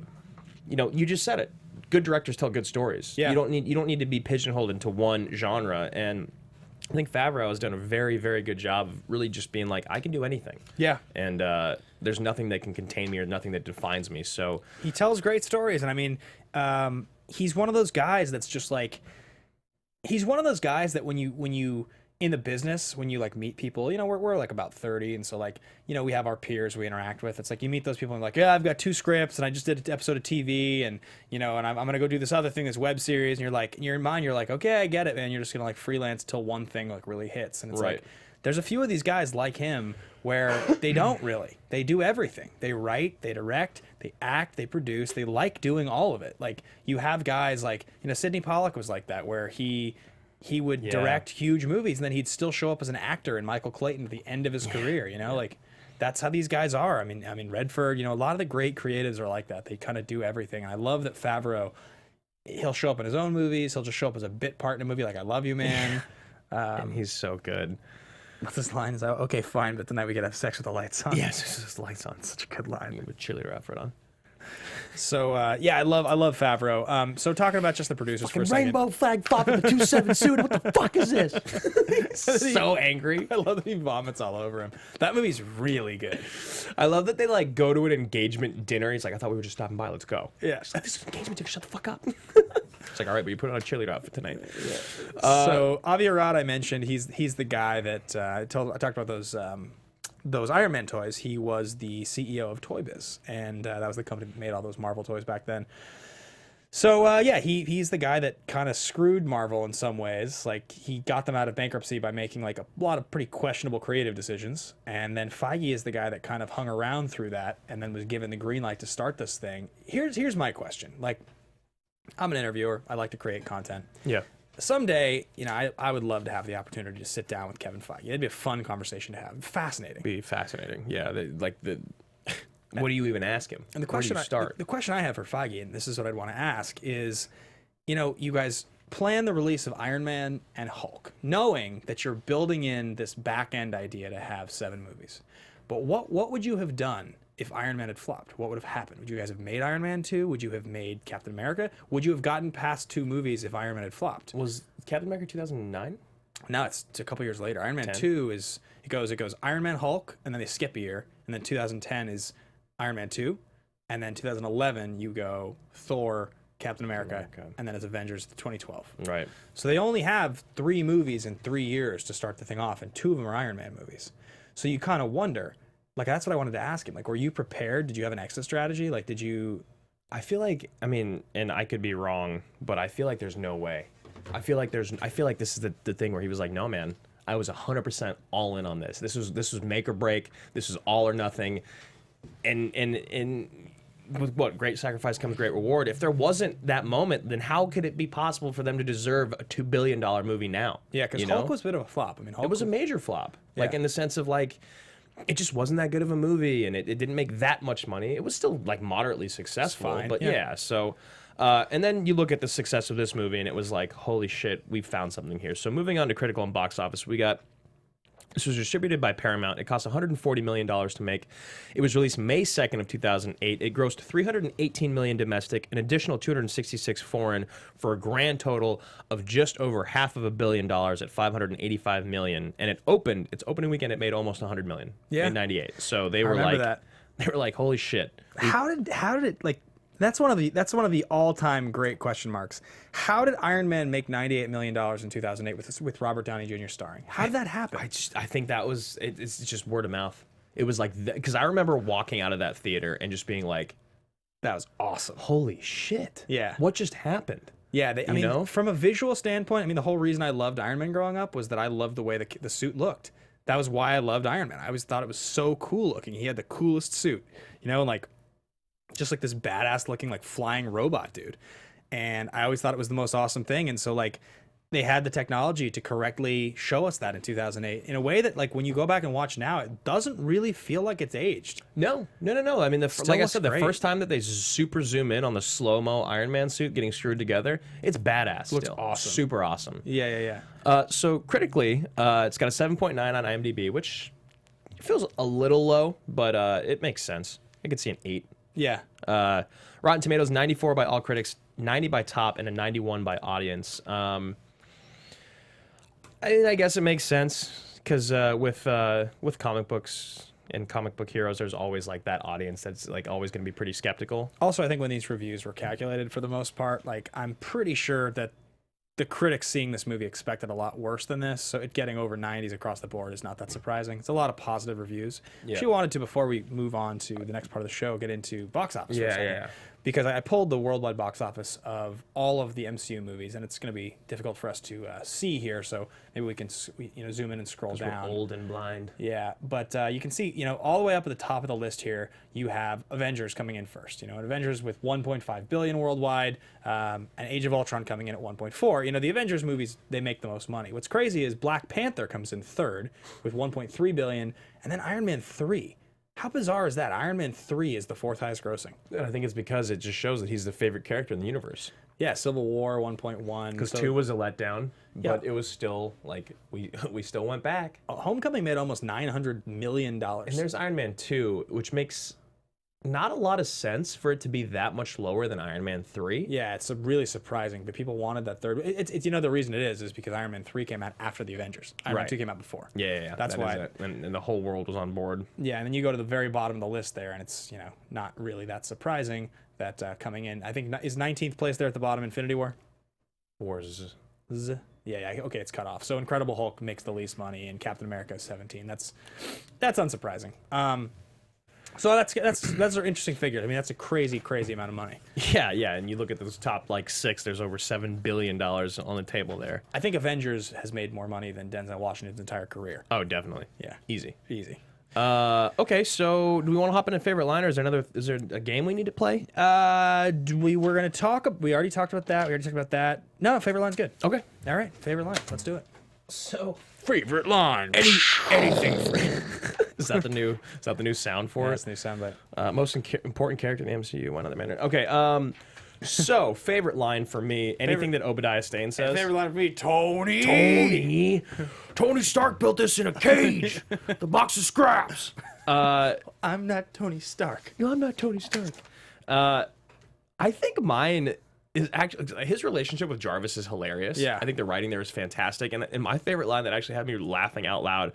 Speaker 3: you know, you just said it. Good directors tell good stories.
Speaker 1: Yeah.
Speaker 3: You don't need to be pigeonholed into one genre. And I think Favreau has done a very, very good job of really just being like, I can do anything.
Speaker 1: yeah.
Speaker 3: And there's nothing that can contain me or nothing that defines me. So
Speaker 1: He tells great stories, and I mean, he's one of those guys that's just like, he's one of those guys that when you in the business, when you like meet people, you know, we're like about 30, and so like, you know, we have our peers we interact with. It's like you meet those people and like, yeah, I've got 2 scripts and I just did an episode of TV, and you know, and I'm gonna go do this other thing, this web series, and you're like, in your mind, you're like, okay, I get it, man. You're just gonna like freelance till one thing like really hits, and it's
Speaker 3: Right.
Speaker 1: like, there's a few of these guys like him where they don't really. They do everything. They write, they direct, they act, they produce. They like doing all of it. Like you have guys like, you know, Sidney Pollack was like that, where he would direct huge movies and then he'd still show up as an actor in Michael Clayton at the end of his career, you know, like that's how these guys are. I mean Redford, you know, a lot of the great creatives are like that. They kind of do everything. And I love that Favreau, he'll show up in his own movies. He'll just show up as a bit part in a movie like I Love You Man.
Speaker 3: and he's so good.
Speaker 1: What's his line? Is that, okay, fine, but tonight we gotta have sex with the lights on.
Speaker 3: Yes, it's just lights on.
Speaker 1: Such a good line.
Speaker 3: With cheerleader outfit on.
Speaker 1: So yeah, I love Favreau. So talking about just the producers for a second.
Speaker 3: Rainbow flag fought with the 2-7 suit. What the fuck is this? So angry.
Speaker 1: I love that he vomits all over him. That movie's really good.
Speaker 3: I love that they like go to an engagement dinner. He's like, I thought we were just stopping by. Let's go.
Speaker 1: Yeah.
Speaker 3: She's like, this is an engagement dinner. Shut the fuck up. It's like, all right, but you put on a cheerleader outfit tonight.
Speaker 1: So Avi Arad, I mentioned, he's the guy that I talked about those Iron Man toys. He was the CEO of Toy Biz, and that was the company that made all those Marvel toys back then. So yeah, he's the guy that kind of screwed Marvel in some ways. Like he got them out of bankruptcy by making like a lot of pretty questionable creative decisions, and then Feige is the guy that kind of hung around through that, and then was given the green light to start this thing. Here's my question. Like, I'm an interviewer. I like to create content.
Speaker 3: Yeah.
Speaker 1: Someday, you know, I would love to have the opportunity to sit down with Kevin Feige. It'd be a fun conversation to have. Fascinating.
Speaker 3: Be fascinating. Yeah. What do you even ask him?
Speaker 1: And the
Speaker 3: Where do
Speaker 1: question
Speaker 3: you start?
Speaker 1: the question I have for Feige, and this is what I'd want to ask, is, you know, you guys plan the release of Iron Man and Hulk, knowing that you're building in this back end idea to have 7 movies. But what would you have done if Iron Man had flopped? What would have happened? Would you guys have made Iron Man 2? Would you have made Captain America? Would you have gotten past 2 movies if Iron Man had flopped?
Speaker 3: Was Captain America 2009?
Speaker 1: Now it's a couple years later. Iron Man 2 is it goes Iron Man, Hulk, and then they skip a year, and then 2010 is Iron Man 2, and then 2011 you go Thor, Captain America, and then it's Avengers 2012.
Speaker 3: Right.
Speaker 1: So they only have 3 movies in 3 years to start the thing off, and 2 of them are Iron Man movies. So you kind of wonder, like, that's what I wanted to ask him. Like, were you prepared? Did you have an exit strategy? Like, did you?
Speaker 3: I feel like, I mean, and I could be wrong, but I feel like there's no way. I feel like this is the thing where he was like, no, man, I was 100% all in on this. This was make or break. This is all or nothing. And with what great sacrifice comes great reward. If there wasn't that moment, then how could it be possible for them to deserve a $2 billion movie now?
Speaker 1: Yeah, because Hulk was a bit of a flop. I mean, Hulk
Speaker 3: it was a major flop. Like,
Speaker 1: Yeah.
Speaker 3: in the sense of, like, it just wasn't that good of a movie, and it didn't make that much money. It was still, like, moderately successful.
Speaker 1: fine,
Speaker 3: But
Speaker 1: yeah.
Speaker 3: yeah, so and then you look at the success of this movie, and it was like, holy shit, we found something here. So moving on to critical and box office, we got. This was distributed by Paramount. It cost $140 million to make. It was released May 2nd of 2008. It grossed $318 million domestic, an additional $266 foreign, for a grand total of just over $500 million at $585 million. And its opening weekend, it made almost $100 million in '98. So they were like,
Speaker 1: that.
Speaker 3: they were like, holy shit.
Speaker 1: How did it like? That's one of the all-time great question marks. How did Iron Man make $98 million in 2008 with Robert Downey Jr. starring? How did that happen?
Speaker 3: I think that was it's just word of mouth. It was like, because I remember walking out of that theater and just being like,
Speaker 1: that was awesome.
Speaker 3: holy shit.
Speaker 1: Yeah.
Speaker 3: What just happened?
Speaker 1: Yeah, I mean,
Speaker 3: know?
Speaker 1: from a visual standpoint, I mean, the whole reason I loved Iron Man growing up was that I loved the way the suit looked. That was why I loved Iron Man. I always thought it was so cool looking. He had the coolest suit, like just like this badass looking like flying robot dude. And I always thought it was the most awesome thing. And so like they had the technology to correctly show us that in 2008 in a way that like when you go back and watch now, it doesn't really feel like it's aged.
Speaker 3: No. I mean, like I
Speaker 1: looks
Speaker 3: said, the
Speaker 1: great.
Speaker 3: first time that they super zoom in on the slow-mo Iron Man suit getting screwed together, it's badass.
Speaker 1: Looks
Speaker 3: still.
Speaker 1: awesome.
Speaker 3: Super awesome.
Speaker 1: Yeah.
Speaker 3: So critically, it's got a 7.9 on IMDb, which feels a little low, but it makes sense. I could see an 8.
Speaker 1: Yeah.
Speaker 3: Rotten Tomatoes, 94 by all critics, 90 by top, and a 91 by audience. I guess it makes sense because with comic books and comic book heroes, there's always like that audience that's like always going to be pretty skeptical.
Speaker 1: Also, I think when these reviews were calculated for the most part, like I'm pretty sure that the critics seeing this movie expected a lot worse than this, so it getting over 90s across the board is not that surprising. It's a lot of positive reviews.
Speaker 3: Yeah.
Speaker 1: If you wanted to, before we move on to the next part of the show, get into box office for a second.
Speaker 3: Yeah.
Speaker 1: Because I pulled the worldwide box office of all of the MCU movies, and it's going to be difficult for us to see here, so maybe we can zoom in and scroll down.
Speaker 3: We're old and blind.
Speaker 1: Yeah, but you can see, all the way up at the top of the list here, you have Avengers coming in first. Avengers with 1.5 billion worldwide, and Age of Ultron coming in at 1.4. The Avengers movies, they make the most money. What's crazy is Black Panther comes in third with 1.3 billion, and then Iron Man 3. How bizarre is that? Iron Man 3 is the 4th highest grossing.
Speaker 3: And I think it's because it just shows that he's the favorite character in the universe.
Speaker 1: Yeah, Civil War 1.1.
Speaker 3: Because 2 was a letdown, but it was still like we still went back.
Speaker 1: Homecoming made almost $900 million.
Speaker 3: And there's Iron Man 2, which makes not a lot of sense for it to be that much lower than Iron Man 3.
Speaker 1: Yeah, it's really surprising, but people wanted that third. It's the reason it is because Iron Man 3 came out after the Avengers. Iron Man 2 came out before.
Speaker 3: Yeah.
Speaker 1: That's why.
Speaker 3: Is it. And the whole world was on board.
Speaker 1: Yeah, and then you go to the very bottom of the list there, and it's not really that surprising that coming in. I think is 19th place there at the bottom. Infinity War.
Speaker 3: Wars.
Speaker 1: Yeah. Okay, it's cut off. So Incredible Hulk makes the least money, and Captain America is 17. That's unsurprising. So that's our interesting figure. I mean, that's a crazy amount of money.
Speaker 3: Yeah, and you look at those top 6, there's over $7 billion on the table there.
Speaker 1: I think Avengers has made more money than Denzel Washington's entire career.
Speaker 3: Oh, definitely.
Speaker 1: Yeah.
Speaker 3: Easy.
Speaker 1: Okay,
Speaker 3: so do we want to hop into favorite line, or is there a game we need to play?
Speaker 1: We already talked about that. No, favorite line's good.
Speaker 3: Okay.
Speaker 1: All right, favorite line. Let's do it.
Speaker 3: So
Speaker 1: Favorite line.
Speaker 3: anything is that the new sound for
Speaker 1: That's
Speaker 3: it?
Speaker 1: the new soundbite.
Speaker 3: Most important character in the MCU, one other Mandarin. Okay, so favorite line for me, anything that Obadiah Stane says.
Speaker 1: Favorite line for me, Tony.
Speaker 3: Tony Stark built this in a cage. The box of scraps.
Speaker 1: I'm not Tony Stark.
Speaker 3: No, I'm not Tony Stark. I think mine is actually his relationship with Jarvis is hilarious.
Speaker 1: Yeah.
Speaker 3: I think the writing there is fantastic. And my favorite line that actually had me laughing out loud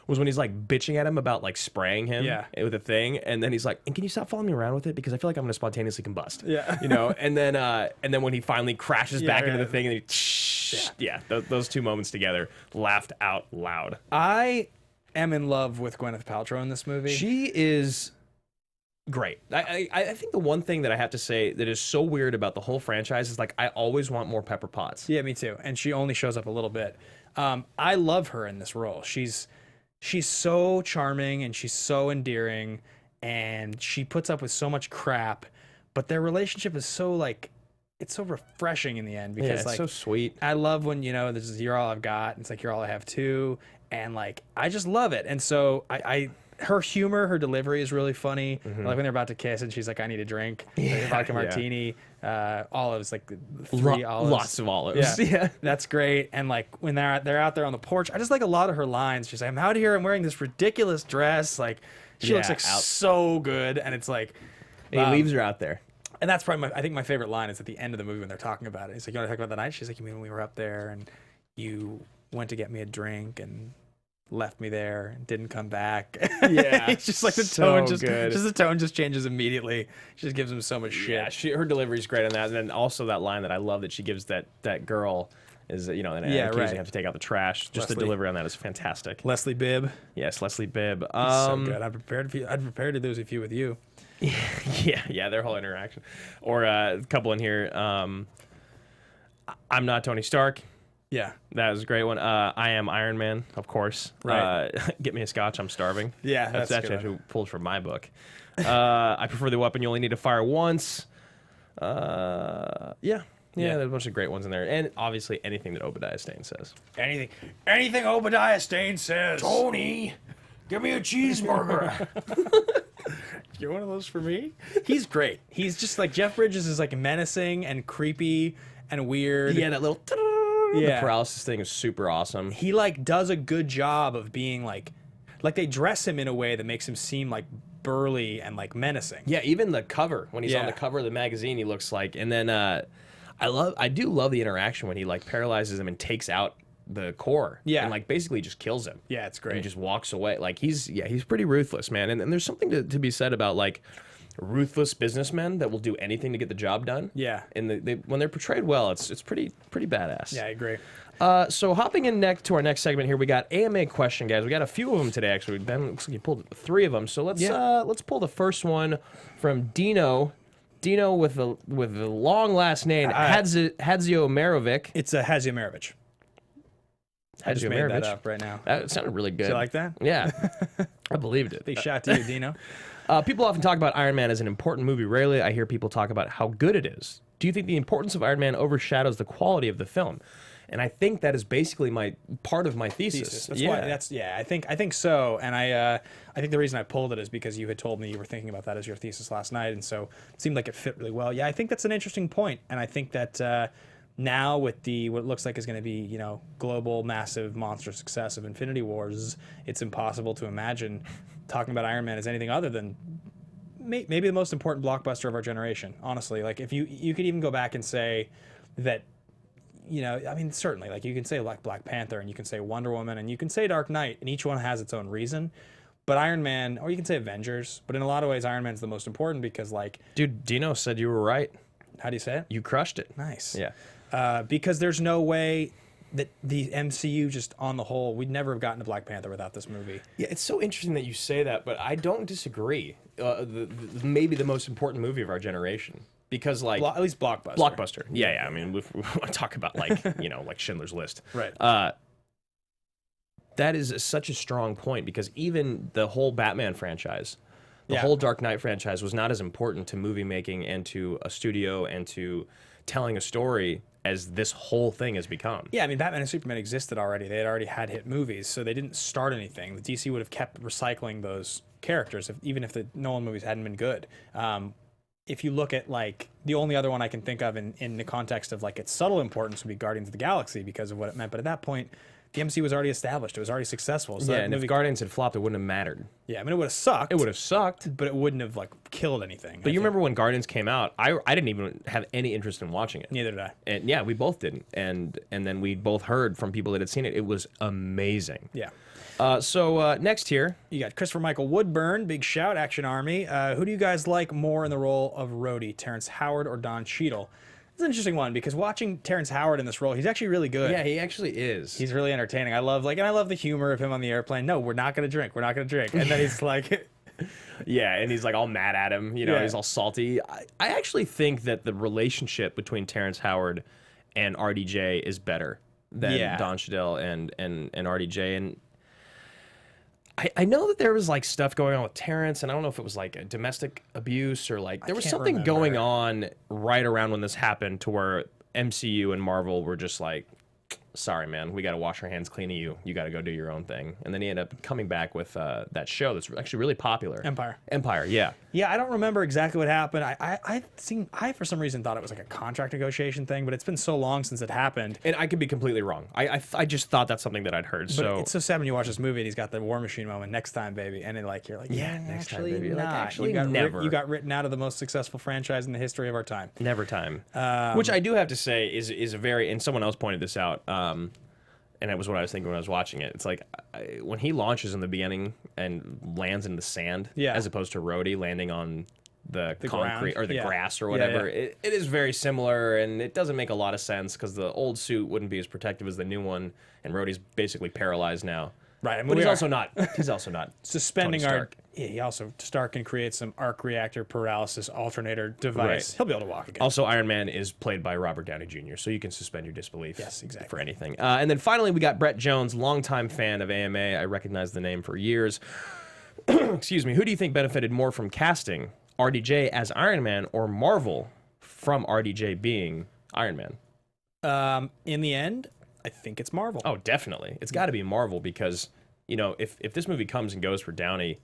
Speaker 3: was when he's like bitching at him about like spraying him with a thing, and then he's like, "And can you stop following me around with it? Because I feel like I'm gonna spontaneously combust."
Speaker 1: Yeah.
Speaker 3: You know, and then when he finally crashes back into the thing, and those two moments together, laughed out loud.
Speaker 1: I am in love with Gwyneth Paltrow in this movie.
Speaker 3: She is great. I think the one thing that I have to say that is so weird about the whole franchise is like I always want more Pepper Potts.
Speaker 1: Yeah, me too. And she only shows up a little bit. I love her in this role. She's so charming and she's so endearing, and she puts up with so much crap, but their relationship is so like, it's so refreshing in the end because
Speaker 3: it's
Speaker 1: like
Speaker 3: so sweet.
Speaker 1: I love when, you know, this is you're all I've got, and it's like you're all I have too, and like I just love it. And so I her humor, her delivery is really funny. Like when they're about to kiss and she's like, "I need a drink," like a vodka martini, olives, like 3 olives,
Speaker 3: lots of olives. Yeah.
Speaker 1: That's great. And like when they're out there on the porch, I just like a lot of her lines. She's like, "I'm out here, I'm wearing this ridiculous dress." Like she looks like so good, and it's like
Speaker 3: And he leaves her out there.
Speaker 1: and that's probably I think my favorite line is at the end of the movie when they're talking about it. He's like, "You want to talk about the night?" She's like, "You mean when we were up there and you went to get me a drink and left me there and didn't come back?"
Speaker 3: Yeah,
Speaker 1: it's just like the tone the tone just changes immediately. She just gives him so much shit.
Speaker 3: Yeah, her delivery's great on that, and then also that line that I love that she gives that girl is, you know, and occasionally have to take out the trash. Just the delivery on that is fantastic.
Speaker 1: Leslie Bibb.
Speaker 3: Yes, Leslie Bibb.
Speaker 1: So good. I'd prepared to do this a few with you.
Speaker 3: Yeah, their whole interaction. Or a couple in here. I'm not Tony Stark.
Speaker 1: Yeah,
Speaker 3: that was a great one. I am Iron Man, of course.
Speaker 1: Right.
Speaker 3: Get me a scotch. I'm starving.
Speaker 1: Yeah,
Speaker 3: that's actually pulled from my book. I prefer the weapon you only need to fire once. Yeah, there's a bunch of great ones in there, and obviously anything that Obadiah Stane says.
Speaker 1: Anything Obadiah Stane says.
Speaker 3: Tony, give me a cheeseburger.
Speaker 1: You're one of those for me. He's great. He's just like Jeff Bridges is like menacing and creepy and weird.
Speaker 3: Yeah, that little. The paralysis thing is super awesome.
Speaker 1: He like does a good job of being like they dress him in a way that makes him seem like burly and like menacing.
Speaker 3: Yeah, even the cover, when he's on the cover of the magazine, he looks like. And then I do love the interaction when he like paralyzes him and takes out the core.
Speaker 1: Yeah,
Speaker 3: and like basically just kills him.
Speaker 1: Yeah, it's great.
Speaker 3: And just walks away. Like he's pretty ruthless, man. And there's something to be said about like ruthless businessmen that will do anything to get the job done.
Speaker 1: Yeah,
Speaker 3: and when they're portrayed well, it's pretty badass.
Speaker 1: Yeah, I agree.
Speaker 3: So hopping in to our next segment here, we got AMA question, guys. We got a few of them today, actually. Ben looks like he pulled 3 of them. So let's pull the first one from Dino. Dino with the long last name, Hadzio Marovic.
Speaker 1: It's a Hadzimarovich. I just made that up right now.
Speaker 3: That sounded really good.
Speaker 1: Do you like that?
Speaker 3: Yeah, I believed it.
Speaker 1: Big shout to you, Dino.
Speaker 3: People often talk about Iron Man as an important movie. Rarely I hear people talk about how good it is. Do you think the importance of Iron Man overshadows the quality of the film? And I think that is basically part of my thesis.
Speaker 1: That's why. I think so. And I think the reason I pulled it is because you had told me you were thinking about that as your thesis last night, and so it seemed like it fit really well. Yeah, I think that's an interesting point, and I think that now with what it looks like is going to be, you know, global, massive, monster success of Infinity Wars, it's impossible to imagine talking about Iron Man as anything other than maybe the most important blockbuster of our generation. Honestly, like if you could even go back and say that. You know, I mean, certainly, like you can say like Black Panther and you can say Wonder Woman and you can say Dark Knight, and each one has its own reason. But Iron Man, or you can say Avengers, but in a lot of ways, Iron Man's the most important because, like,
Speaker 3: dude, Dino said you were right.
Speaker 1: How do you say it?
Speaker 3: You crushed it.
Speaker 1: Nice.
Speaker 3: Yeah.
Speaker 1: Because there's no way that the MCU, just on the whole, we'd never have gotten to Black Panther without this movie.
Speaker 3: Yeah, it's so interesting that you say that, but I don't disagree. Maybe the most important movie of our generation. Because like
Speaker 1: at least blockbuster.
Speaker 3: Blockbuster. Yeah. I mean, we talk about like like Schindler's List.
Speaker 1: Right.
Speaker 3: That is such a strong point because even the whole Batman franchise, the whole Dark Knight franchise was not as important to movie making and to a studio and to telling a story as this whole thing has become.
Speaker 1: Yeah, I mean, Batman and Superman existed already. They had already had hit movies, so they didn't start anything. The DC would have kept recycling those characters, even if the Nolan movies hadn't been good. If you look at like the only other one I can think of in the context of like its subtle importance would be Guardians of the Galaxy because of what it meant. But at that point, the MC was already established. It was already successful. So
Speaker 3: Yeah,
Speaker 1: that
Speaker 3: and if
Speaker 1: movie,
Speaker 3: Guardians had flopped, it wouldn't have mattered.
Speaker 1: yeah, I mean, it would have sucked.
Speaker 3: It would have sucked.
Speaker 1: but it wouldn't have like killed anything.
Speaker 3: But you remember when Guardians came out? I didn't even have any interest in watching it.
Speaker 1: Neither did I.
Speaker 3: And yeah, we both didn't. And then we both heard from people that had seen it. It was amazing.
Speaker 1: Yeah.
Speaker 3: So next here,
Speaker 1: You got Christopher Michael Woodburn, big shout, Action Army. Who do you guys like more in the role of Rhodey, Terrence Howard or Don Cheadle? It's an interesting one because watching Terrence Howard in this role, he's actually really good.
Speaker 3: yeah, he actually is.
Speaker 1: He's really entertaining. I love the humor of him on the airplane. No, we're not gonna drink. We're not gonna drink. And then he's like,
Speaker 3: Yeah, and he's like all mad at him. You know,
Speaker 1: Yeah.
Speaker 3: he's all salty. I actually think that the relationship between Terrence Howard and RDJ is better than
Speaker 1: Yeah.
Speaker 3: Don Cheadle and RDJ. And I know that there was like stuff going on with Terrence, and I don't know if it was like a domestic abuse or like there was
Speaker 1: can't
Speaker 3: something
Speaker 1: remember.
Speaker 3: going on right around when this happened to where MCU and Marvel were just like, sorry, man, we got to wash our hands clean of you. You got to go do your own thing. And then he ended up coming back with that show that's actually really popular. Empire, yeah.
Speaker 1: yeah, I don't remember exactly what happened. I for some reason thought it was like a contract negotiation thing, but it's been so long since it happened.
Speaker 3: And I could be completely wrong. I just thought that's something that I'd heard.
Speaker 1: But
Speaker 3: So
Speaker 1: it's so sad when you watch this movie and he's got the War Machine moment, next time, baby. And then like, you're like, yeah,
Speaker 3: next time,
Speaker 1: actually
Speaker 3: baby. Like,
Speaker 1: not.
Speaker 3: actually
Speaker 1: you got
Speaker 3: never.
Speaker 1: You got written out of the most successful franchise in the history of our time.
Speaker 3: never time. Which I do have to say is a very, and someone else pointed this out, and that was what I was thinking when I was watching it. It's like when he launches in the beginning and lands in the sand,
Speaker 1: Yeah.
Speaker 3: as opposed to Rhodey landing on the concrete
Speaker 1: ground.
Speaker 3: or the
Speaker 1: Yeah.
Speaker 3: grass or
Speaker 1: Yeah,
Speaker 3: whatever.
Speaker 1: yeah.
Speaker 3: It is very similar, and it doesn't make a lot of sense because the old suit wouldn't be as protective as the new one, and Rhodey's basically paralyzed now.
Speaker 1: Right, I mean,
Speaker 3: But
Speaker 1: we
Speaker 3: he's
Speaker 1: are
Speaker 3: also not. He's also not
Speaker 1: suspending
Speaker 3: Tony
Speaker 1: our.
Speaker 3: Stark.
Speaker 1: Yeah, he also Stark can create some arc reactor paralysis alternator device.
Speaker 3: Right.
Speaker 1: He'll be able to walk again.
Speaker 3: Also, Iron Man is played by Robert Downey Jr., so you can suspend your disbelief.
Speaker 1: Yes, exactly.
Speaker 3: For anything. And then finally, we got Brett Jones, longtime fan of AMA. I recognize the name for years. Excuse me. Who do you think benefited more from casting RDJ as Iron Man or Marvel from RDJ being Iron Man?
Speaker 1: In the end, I think it's Marvel.
Speaker 3: Oh, definitely. It's got to be Marvel because, you know, if this movie comes and goes for Downey,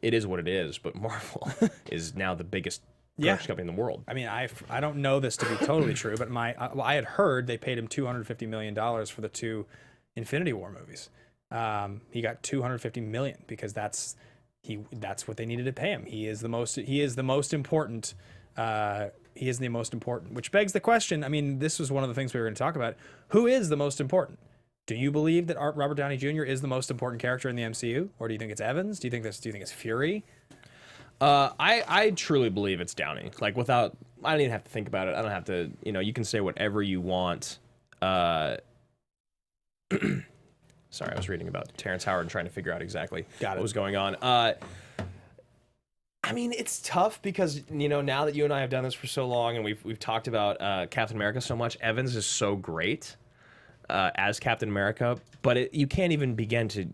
Speaker 3: it is what it is. But Marvel is now the biggest production company in the world.
Speaker 1: I mean, I don't know this to be totally true, but I had heard they paid him $250 million for the 2 Infinity War movies. He got $250 million because that's what they needed to pay him. He is the most important. He is the most important, which begs the question. I mean, this was one of the things we were going to talk about. Who is the most important? Do you believe that Robert Downey Jr. is the most important character in the MCU, or do you think it's Evans? Do you think it's Fury?
Speaker 3: I truly believe it's Downey. Like I don't even have to think about it. I don't have to. You know, you can say whatever you want. Sorry, I was reading about Terrence Howard and trying to figure out exactly what was going on. I mean, it's tough because, you know, now that you and I have done this for so long and we've talked about Captain America so much, Evans is so great as Captain America, but you can't even begin to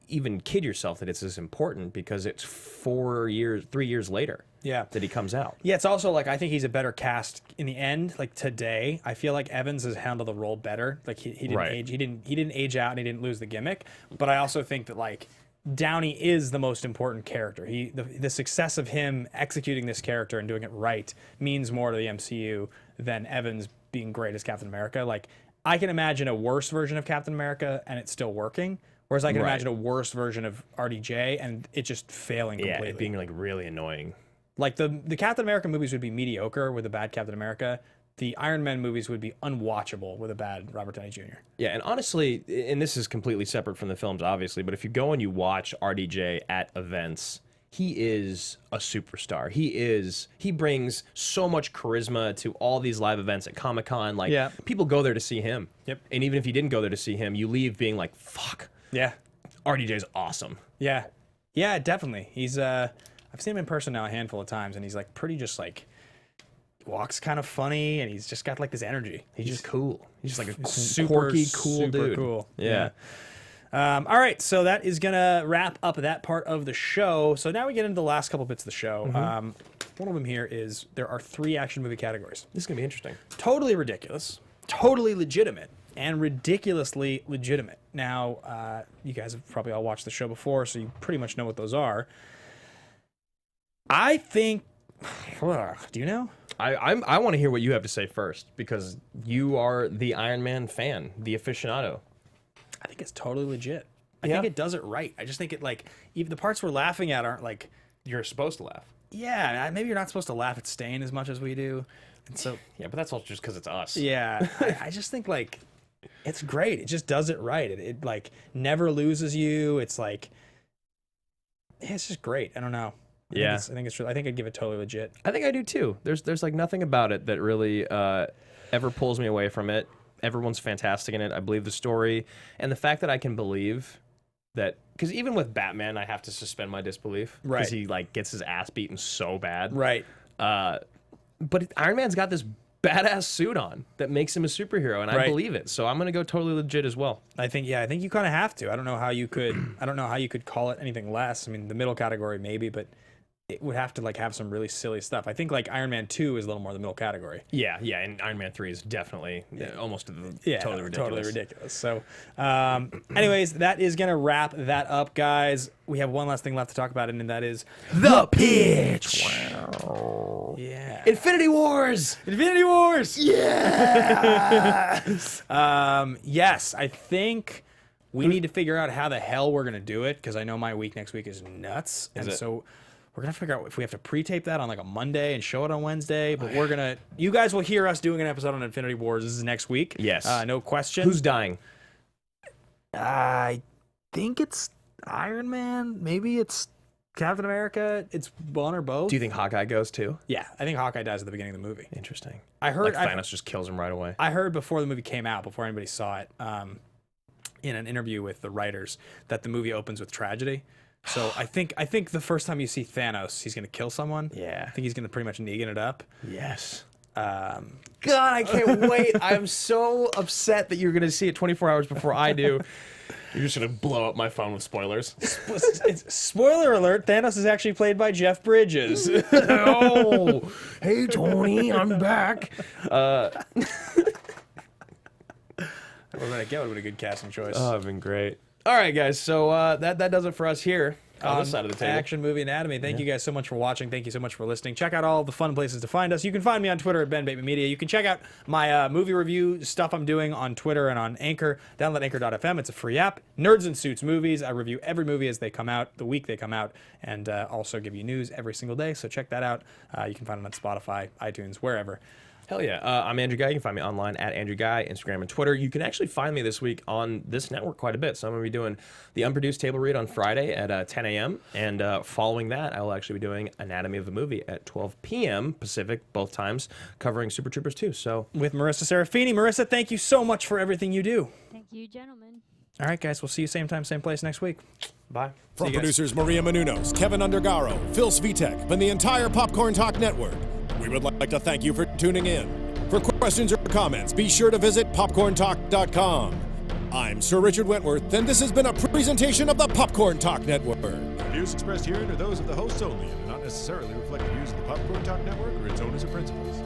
Speaker 3: even kid yourself that it's as important because it's 3 years later that he comes out.
Speaker 1: Yeah, it's also like I think he's a better cast in the end. Like today, I feel like Evans has handled the role better. Like he didn't age, he didn't age out and he didn't lose the gimmick. But I also think that like Downey is the most important character. The success of him executing this character and doing it right means more to the MCU than Evans being great as Captain America. Like I can imagine a worse version of Captain America and it's still working. Whereas I can imagine a worse version of RDJ and it just failing completely.
Speaker 3: Yeah, it being like really annoying.
Speaker 1: Like the Captain America movies would be mediocre with a bad Captain America. The Iron Man movies would be unwatchable with a bad Robert Downey Jr.
Speaker 3: Yeah, and honestly, and this is completely separate from the films, obviously, but if you go and you watch RDJ at events, he is a superstar. He brings so much charisma to all these live events at Comic-Con. Like, people go there to see him.
Speaker 1: Yep.
Speaker 3: And even if you didn't go there to see him, you leave being like, fuck.
Speaker 1: Yeah.
Speaker 3: RDJ's awesome.
Speaker 1: Yeah. Yeah, definitely. He's I've seen him in person now a handful of times, and he's like pretty just like walks kind of funny, and he's just got like this energy.
Speaker 3: He's just cool. He's just like a
Speaker 1: super
Speaker 3: quirky, cool
Speaker 1: super
Speaker 3: dude.
Speaker 1: Cool.
Speaker 3: Yeah.
Speaker 1: All right, so that is gonna wrap up that part of the show. So now we get into the last couple bits of the show. One of them here is there are 3 action movie categories.
Speaker 3: This is gonna be interesting.
Speaker 1: Totally ridiculous, totally legitimate, and ridiculously legitimate. Now, you guys have probably all watched the show before, so you pretty much know what those are. I think. Do you know?
Speaker 3: I want to hear what you have to say first because you are the Iron Man fan, the aficionado.
Speaker 1: I think it's totally legit. I think it does it right. I just think it like even the parts we're laughing at aren't like
Speaker 3: You're supposed to laugh.
Speaker 1: yeah. Maybe you're not supposed to laugh at Stain as much as we do. And so
Speaker 3: Yeah, but that's all just because it's us.
Speaker 1: yeah, I just think like it's great. It just does it right. It like never loses you. It's like it's just great. I don't know. I think it's. I think I'd give it totally legit.
Speaker 3: I think I do too. There's like nothing about it that really ever pulls me away from it. Everyone's fantastic in it. I believe the story and the fact that I can believe that, because even with Batman, I have to suspend my disbelief
Speaker 1: Right.
Speaker 3: because he like gets his ass beaten so bad.
Speaker 1: Right.
Speaker 3: But Iron Man's got this badass suit on that makes him a superhero, and I
Speaker 1: Right.
Speaker 3: believe it. So I'm gonna go totally legit as well.
Speaker 1: I think you kind of have to. I don't know how you could. I don't know how you could call it anything less. I mean, the middle category maybe, but it would have to like have some really silly stuff. I think like Iron Man 2 is a little more the middle category.
Speaker 3: Yeah, and Iron Man 3 is definitely almost totally ridiculous.
Speaker 1: Totally ridiculous. So, anyways, that is gonna wrap that up, guys. We have one last thing left to talk about, and that is
Speaker 3: The pitch.
Speaker 1: yeah,
Speaker 3: Infinity Wars.
Speaker 1: Infinity Wars.
Speaker 3: Yeah.
Speaker 1: Yes, I think we need to figure out how the hell we're gonna do it because I know my week next week is nuts, and
Speaker 3: it?
Speaker 1: so we're gonna figure out if we have to pre-tape that on like a Monday and show it on Wednesday. But you guys will hear us doing an episode on Infinity Wars. This is next week.
Speaker 3: Yes.
Speaker 1: No question.
Speaker 3: Who's dying?
Speaker 1: I think it's Iron Man. Maybe it's Captain America. It's one or both.
Speaker 3: Do you think Hawkeye goes too?
Speaker 1: Yeah, I think Hawkeye dies at the beginning of the movie.
Speaker 3: Interesting.
Speaker 1: I heard
Speaker 3: like Thanos just kills him right away.
Speaker 1: I heard before the movie came out, before anybody saw it, in an interview with the writers, that the movie opens with tragedy. So I think the first time you see Thanos, he's gonna kill someone.
Speaker 3: Yeah.
Speaker 1: I think he's gonna pretty much Negan it up.
Speaker 3: Yes. God, I can't wait. I'm so upset that you're going to see it 24 hours before I do. You're just going to blow up my phone with spoilers.
Speaker 1: Spoiler alert, Thanos is actually played by Jeff Bridges.
Speaker 3: Oh, hey, Tony, I'm back.
Speaker 1: What would have been a good casting choice.
Speaker 3: Oh, it's been great. All right, guys, so that does it for us here on this side of the table.
Speaker 1: Action Movie Anatomy. Thank you guys so much for watching. Thank you so much for listening. Check out all the fun places to find us. You can find me on Twitter at Ben Bateman Media. You can check out my movie review stuff I'm doing on Twitter and on Anchor. Download Anchor.fm. It's a free app. Nerds and Suits Movies. I review every movie as they come out, the week they come out, and also give you news every single day. So check that out. You can find them on Spotify, iTunes, wherever.
Speaker 3: Hell yeah. I'm Andrew Ghai. You can find me online at Andrew Ghai, Instagram and Twitter. You can actually find me this week on this network quite a bit. So I'm going to be doing the Unproduced Table Read on Friday at 10 a.m. And following that, I will actually be doing Anatomy of a Movie at 12 p.m. Pacific, both times, covering Super Troopers 2. So
Speaker 1: with Marissa Serafini. Marissa, thank you so much for everything you do.
Speaker 8: Thank you, gentlemen.
Speaker 1: All right, guys. We'll see you same time, same place next week.
Speaker 3: bye.
Speaker 2: From producers Maria Menounos, Kevin Undergaro, Phil Svitek, and the entire Popcorn Talk Network, we would like to thank you for tuning in. For questions or comments, be sure to visit popcorntalk.com. I'm Sir Richard Wentworth, and this has been a presentation of the Popcorn Talk Network.
Speaker 9: The views expressed herein are those of the hosts only and do not necessarily reflect the views of the Popcorn Talk Network or its owners or principals.